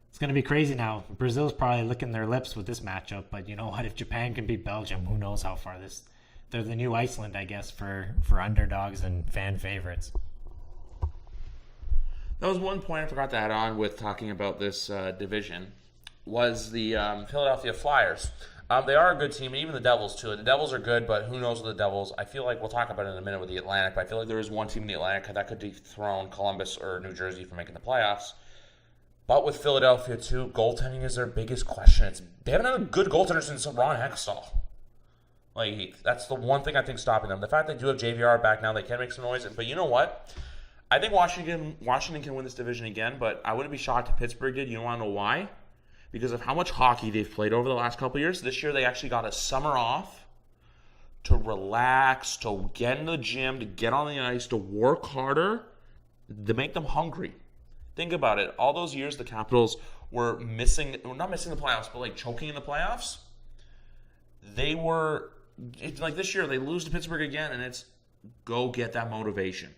It's going to be crazy now. Brazil's probably licking their lips with this matchup, but you know what? If Japan can beat Belgium, who knows how far they're the new Iceland, I guess, for underdogs and fan favorites. That was one point I forgot to add on with talking about this division, was the Philadelphia Flyers. They are a good team, and even the Devils, too. The Devils are good, but who knows with the Devils? I feel like we'll talk about it in a minute with the Atlantic, but I feel like there is one team in the Atlantic that could dethrone Columbus or New Jersey from making the playoffs. But with Philadelphia, too, goaltending is their biggest question. They haven't had a good goaltender since Ron Hextall. That's the one thing I think stopping them. The fact they do have JVR back now, they can make some noise. But you know what? I think Washington can win this division again, but I wouldn't be shocked if Pittsburgh did. You want to know why? Because of how much hockey they've played over the last couple of years. This year, they actually got a summer off to relax, to get in the gym, to get on the ice, to work harder, to make them hungry. Think about it. All those years the Capitals were not missing the playoffs, but choking in the playoffs. This year, they lose to Pittsburgh again, and it's go get that motivation.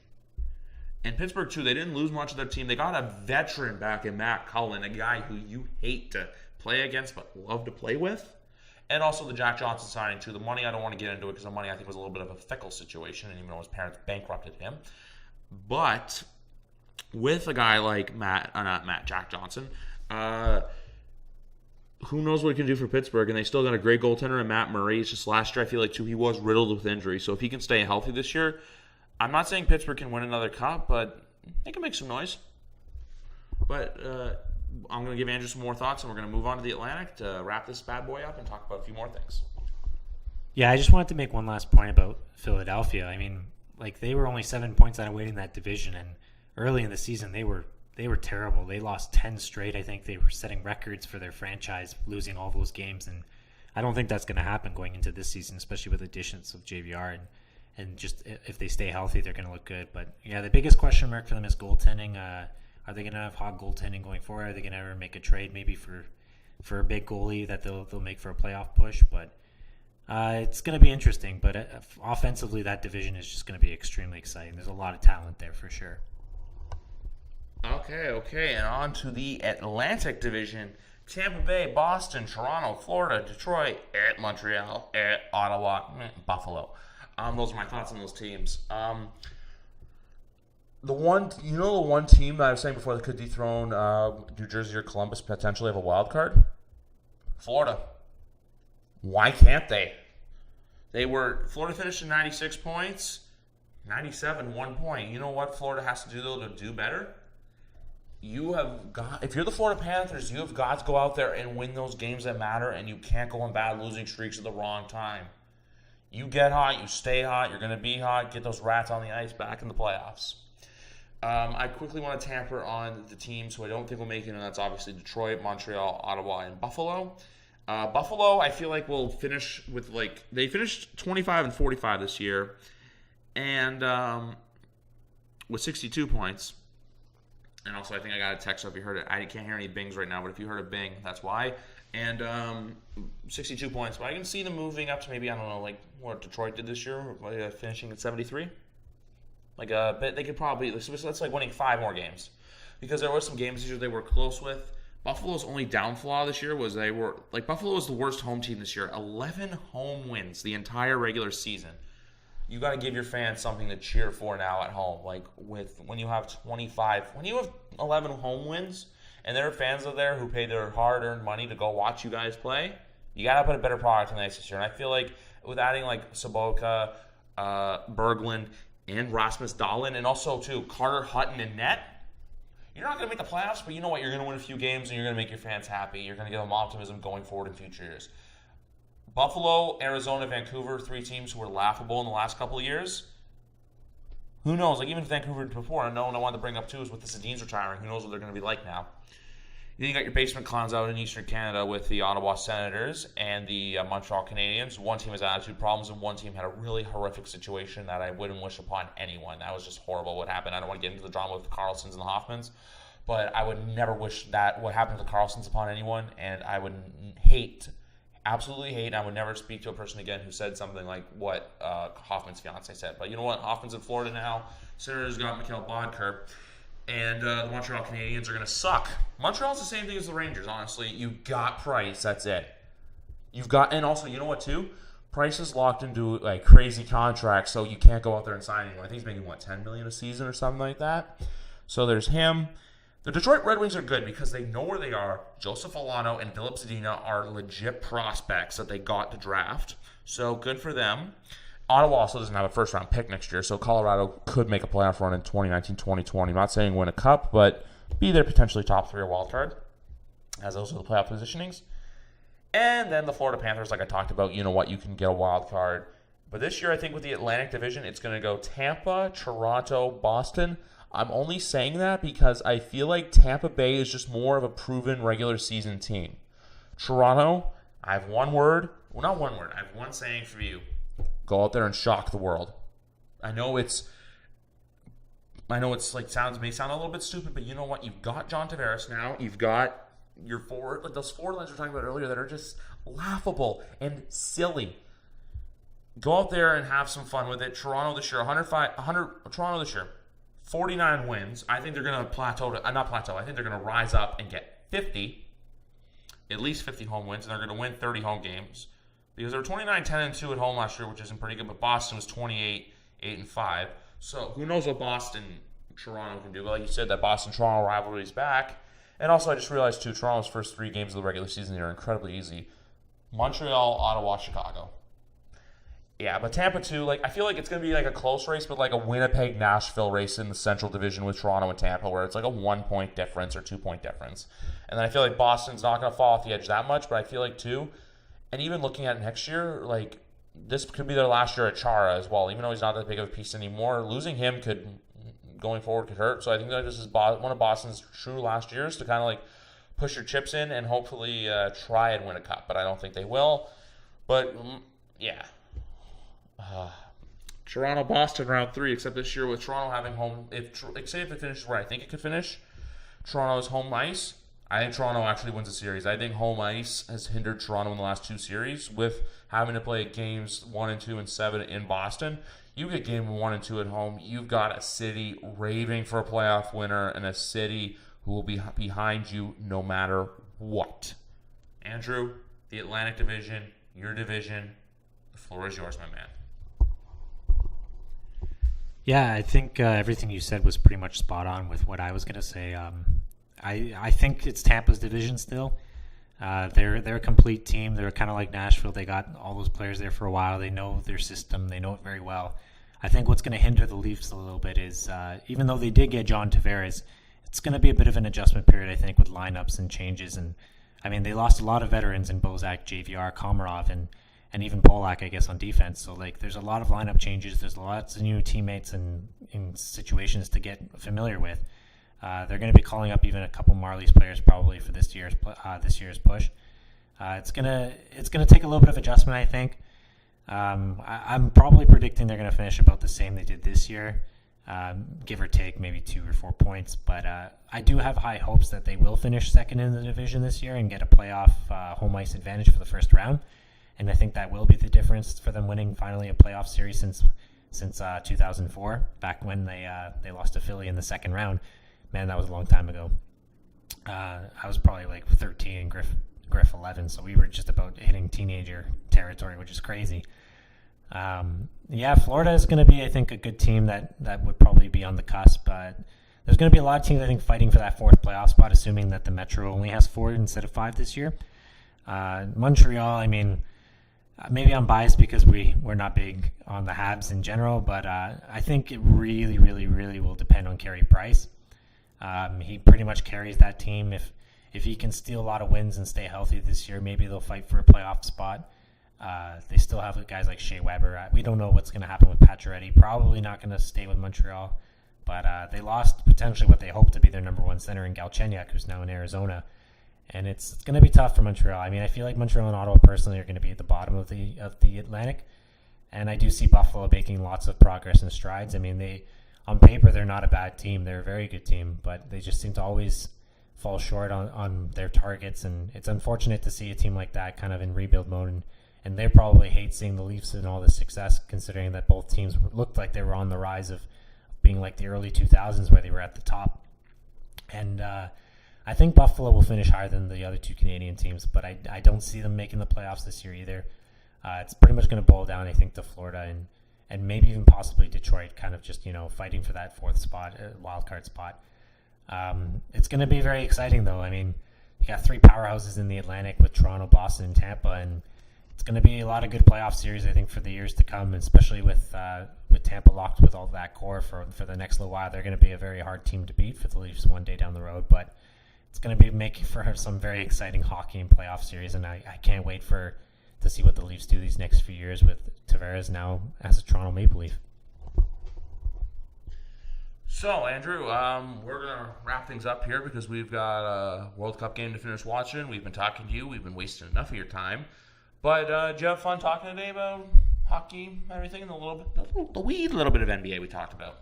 And Pittsburgh, too, they didn't lose much of their team. They got a veteran back in Matt Cullen, a guy who you hate to play against but love to play with. And also the Jack Johnson signing, too. The money, I don't want to get into it because the money, I think, was a little bit of a fickle situation, and even though his parents bankrupted him. But with a guy like Jack Johnson, who knows what he can do for Pittsburgh? And they still got a great goaltender in Matt Murray. It's just last year, I feel like, too, he was riddled with injury. So if he can stay healthy this year, I'm not saying Pittsburgh can win another cup, but they can make some noise. But I'm going to give Andrew some more thoughts, and we're going to move on to the Atlantic to wrap this bad boy up and talk about a few more things. Yeah, I just wanted to make one last point about Philadelphia. I mean, they were only 7 points out of winning that division, and early in the season they were terrible. They lost 10 straight. I think they were setting records for their franchise, losing all those games, and I don't think that's going to happen going into this season, especially with additions of JVR and just if they stay healthy, they're going to look good. But yeah, the biggest question mark for them is goaltending. Are they going to have hot goaltending going forward? Are they going to ever make a trade maybe for a big goalie that they'll make for a playoff push? But it's going to be interesting. But offensively, that division is just going to be extremely exciting. There's a lot of talent there for sure. Okay, and on to the Atlantic Division. Tampa Bay, Boston, Toronto, Florida, Detroit, at Montreal, at Ottawa, Buffalo. Those are my thoughts on those teams. The one team that I was saying before that could dethrone New Jersey or Columbus, potentially have a wild card? Florida. Why can't they? Florida finished at 96 points, 97, 1 point. You know what Florida has to do, though, to do better? If you're the Florida Panthers, you have got to go out there and win those games that matter, and you can't go on bad losing streaks at the wrong time. You get hot, you stay hot, you're going to be hot, get those rats on the ice back in the playoffs. I quickly want to tamper on the teams who I don't think will make it, and that's obviously Detroit, Montreal, Ottawa, and Buffalo. Buffalo, I feel like will finish with they finished 25-45 this year, and with 62 points. And also, I think I got a text, so if you heard it, I can't hear any bings right now, but if you heard a bing, that's why. And 62 points. But I can see them moving up to maybe, I don't know, what Detroit did this year, finishing at 73. But they could probably, that's winning 5 more games. Because there were some games this year they were close with. Buffalo's only downfall this year was Buffalo was the worst home team this year. 11 home wins the entire regular season. You got to give your fans something to cheer for now at home. When you have 11 home wins, and there are fans out there who pay their hard-earned money to go watch you guys play, you got to put a better product on the ice this year. And I feel like with adding Sobotka, Berglund, and Rasmus Dahlin, and also too Carter Hutton and net, you're not going to make the playoffs, but you know what? You're going to win a few games, and you're going to make your fans happy. You're going to give them optimism going forward in future years. Buffalo, Arizona, Vancouver, 3 teams who were laughable in the last couple of years. Who knows? Even Vancouver before, and one I wanted to bring up too is with the Sedins retiring. Who knows what they're going to be like now? Then you got your basement clowns out in Eastern Canada with the Ottawa Senators and the Montreal Canadiens. One team has attitude problems, and one team had a really horrific situation that I wouldn't wish upon anyone. That was just horrible what happened. I don't want to get into the drama with the Carlsons and the Hoffmans, but I would never wish that what happened to the Carlsons upon anyone, and I would absolutely hate, and I would never speak to a person again who said something like what Hoffman's fiance said. But you know what? Hoffman's in Florida now. Senators got Mikhail Bodker. And the Montreal Canadiens are going to suck. Montreal's the same thing as the Rangers, honestly. You've got Price. That's it. And also, you know what, too? Price is locked into crazy contracts, so you can't go out there and sign anyone. I think he's making, $10 million a season or something like that? So there's him. The Detroit Red Wings are good because they know where they are. Joseph Alano and Philip Zadina are legit prospects that they got to draft. So good for them. Ottawa also doesn't have a first-round pick next year, so Colorado could make a playoff run in 2019-2020. I'm not saying win a cup, but be their potentially top 3 or wild card, as those are the playoff positionings. And then the Florida Panthers, like I talked about, you know what, you can get a wild card. But this year, I think with the Atlantic Division, it's going to go Tampa, Toronto, Boston. I'm only saying that because I feel like Tampa Bay is just more of a proven regular season team. Toronto, I have one word. Well, not one word. I have one saying for you. Go out there and shock the world. I know it's like may sound a little bit stupid, but you know what? You've got John Tavares now. You've got your forward, like those forward lines we were talking about earlier that are just laughable and silly. Go out there and have some fun with it. Toronto this year, Toronto this year, 49 wins. I think they're going to I think they're going to rise up and get 50, at least 50 home wins, and they're going to win 30 home games. Because they were 29-10-2 at home last year, which isn't pretty good, but Boston was 28-8-5. So who knows what Toronto can do. But like you said, that Boston-Toronto rivalry is back. And also, I just realized, too, Toronto's first 3 games of the regular season are incredibly easy. Montreal, Ottawa, Chicago. Yeah, but Tampa, too, I feel like it's going to be a close race, but a Winnipeg-Nashville race in the Central Division with Toronto and Tampa, where it's a 1-point difference or 2-point difference. And then I feel like Boston's not going to fall off the edge that much, but I feel like, too, and even looking at next year, this could be their last year at Chara as well, even though he's not that big of a piece anymore. Losing him going forward could hurt. So I think that this is one of Boston's true last years to kind of push your chips in and hopefully try and win a cup. But I don't think they will. But yeah. Toronto-Boston round 3, except this year with Toronto having home, if it finishes where I think it could finish, Toronto's home ice, I think Toronto actually wins the series. I think home ice has hindered Toronto in the last 2 series with having to play games 1 and 2 and 7 in Boston. You get game 1 and 2 at home, you've got a city raving for a playoff winner and a city who will be behind you no matter what. Andrew, the Atlantic Division, your division, the floor is yours, my man. Yeah, I think everything you said was pretty much spot on with what I was going to say. I think it's Tampa's division still. They're a complete team. They're kind of like Nashville. They got all those players there for a while. They know their system. They know it very well. I think what's going to hinder the Leafs a little bit is even though they did get John Tavares, it's going to be a bit of an adjustment period, I think, with lineups and changes. And I mean, they lost a lot of veterans in Bozak, JVR, Komarov, and even Polak, I guess, on defense. So, there's a lot of lineup changes. There's lots of new teammates and in situations to get familiar with. They're going to be calling up even a couple Marlies players probably for this year's push. It's gonna take a little bit of adjustment, I think. I'm probably predicting they're going to finish about the same they did this year, give or take maybe 2 or 4 points. But I do have high hopes that they will finish second in the division this year and get a playoff home ice advantage for the first round. And I think that will be the difference for them winning finally a playoff series since 2004, back when they lost to Philly in the second round. Man, that was a long time ago. I was probably 13 and Griff 11, so we were just about hitting teenager territory, which is crazy. Florida is going to be, I think, a good team that would probably be on the cusp. But there's going to be a lot of teams, I think, fighting for that 4th playoff spot, assuming that the Metro only has 4 instead of 5 this year. Montreal, I mean, maybe I'm biased because we're not big on the Habs in general, but I think it really, really, really will depend on Carey Price. He pretty much carries that team. If he can steal a lot of wins and stay healthy this year, maybe they'll fight for a playoff spot. They still have guys like Shea Weber. We don't know what's going to happen with Pacioretty. Probably not going to stay with Montreal, but they lost potentially what they hoped to be their number 1 center in Galchenyuk, who's now in Arizona. And it's going to be tough for Montreal. I mean, I feel like Montreal and Ottawa personally are going to be at the bottom of the Atlantic, and I do see Buffalo making lots of progress and strides. I mean, on paper they're not a bad team; they're a very good team, but they just seem to always fall short on their targets. And it's unfortunate to see a team like that kind of in rebuild mode, and they probably hate seeing the Leafs in all this success, considering that both teams looked like they were on the rise of being like the early 2000s where they were at the top. And I think Buffalo will finish higher than the other 2 Canadian teams, but I don't see them making the playoffs this year either. It's pretty much going to boil down, I think, to Florida and maybe even possibly Detroit, kind of just, fighting for that 4th spot, wild card spot. It's going to be very exciting, though. I mean, you got 3 powerhouses in the Atlantic with Toronto, Boston, and Tampa, and it's going to be a lot of good playoff series, I think, for the years to come, especially with Tampa locked with all that core for the next little while. They're going to be a very hard team to beat for the Leafs one day down the road, but it's going to be making for some very exciting hockey and playoff series, and I can't wait to see what the Leafs do these next few years with Tavares now as a Toronto Maple Leaf. So, Andrew, we're going to wrap things up here because we've got a World Cup game to finish watching. We've been talking to you. We've been wasting enough of your time. But did you have fun talking today about hockey, everything, and a little bit of NBA we talked about?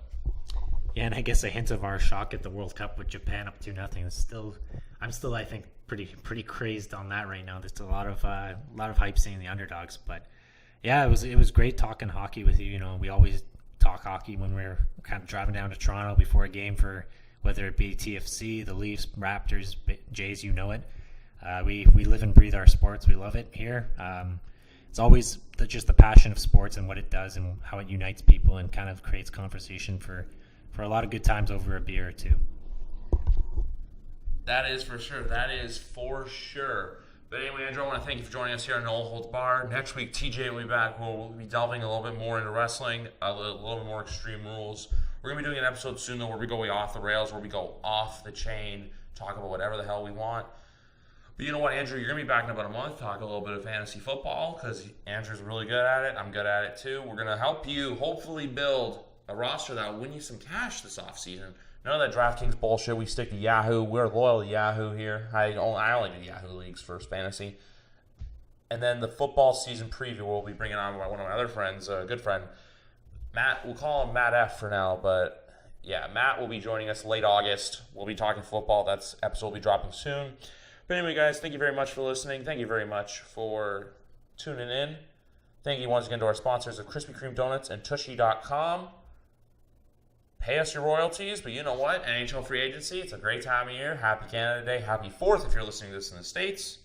Yeah, and I guess a hint of our shock at the World Cup with Japan up 2-0. I'm still, I think, pretty crazed on that right now. There's a lot of hype seeing the underdogs, but yeah, it was great talking hockey with you. You know, we always talk hockey when we're kind of driving down to Toronto before a game, for whether it be TFC, the Leafs, Raptors, Jays, you know it. We live and breathe our sports. We love it here. It's always just the passion of sports and what it does and how it unites people and kind of creates conversation for a lot of good times over a beer or two. That is for sure. But anyway, Andrew, I want to thank you for joining us here on No Holds Barred. Next week, TJ will be back. We'll be delving a little bit more into wrestling, a little bit more extreme rules. We're going to be doing an episode soon, though, where we go way off the rails, where we go off the chain, talk about whatever the hell we want. But you know what, Andrew, you're going to be back in about a month, talk a little bit of fantasy football, because Andrew's really good at it. I'm good at it, too. We're going to help you hopefully build a roster that will win you some cash this offseason. None of that DraftKings bullshit. We stick to Yahoo. We're loyal to Yahoo here. I only do Yahoo Leagues for fantasy. And then the football season preview, we'll be bringing on one of my other friends, a good friend, Matt. We'll call him Matt F for now, but yeah, Matt will be joining us late August. We'll be talking football. That episode will be dropping soon. But anyway, guys, thank you very much for listening. Thank you very much for tuning in. Thank you once again to our sponsors of Krispy Kreme Donuts and Tushy.com. Pay us your royalties, but you know what? NHL free agency, it's a great time of year. Happy Canada Day. Happy 4th if you're listening to this in the States.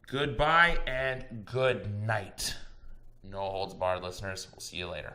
Goodbye and good night. No holds barred, listeners. We'll see you later.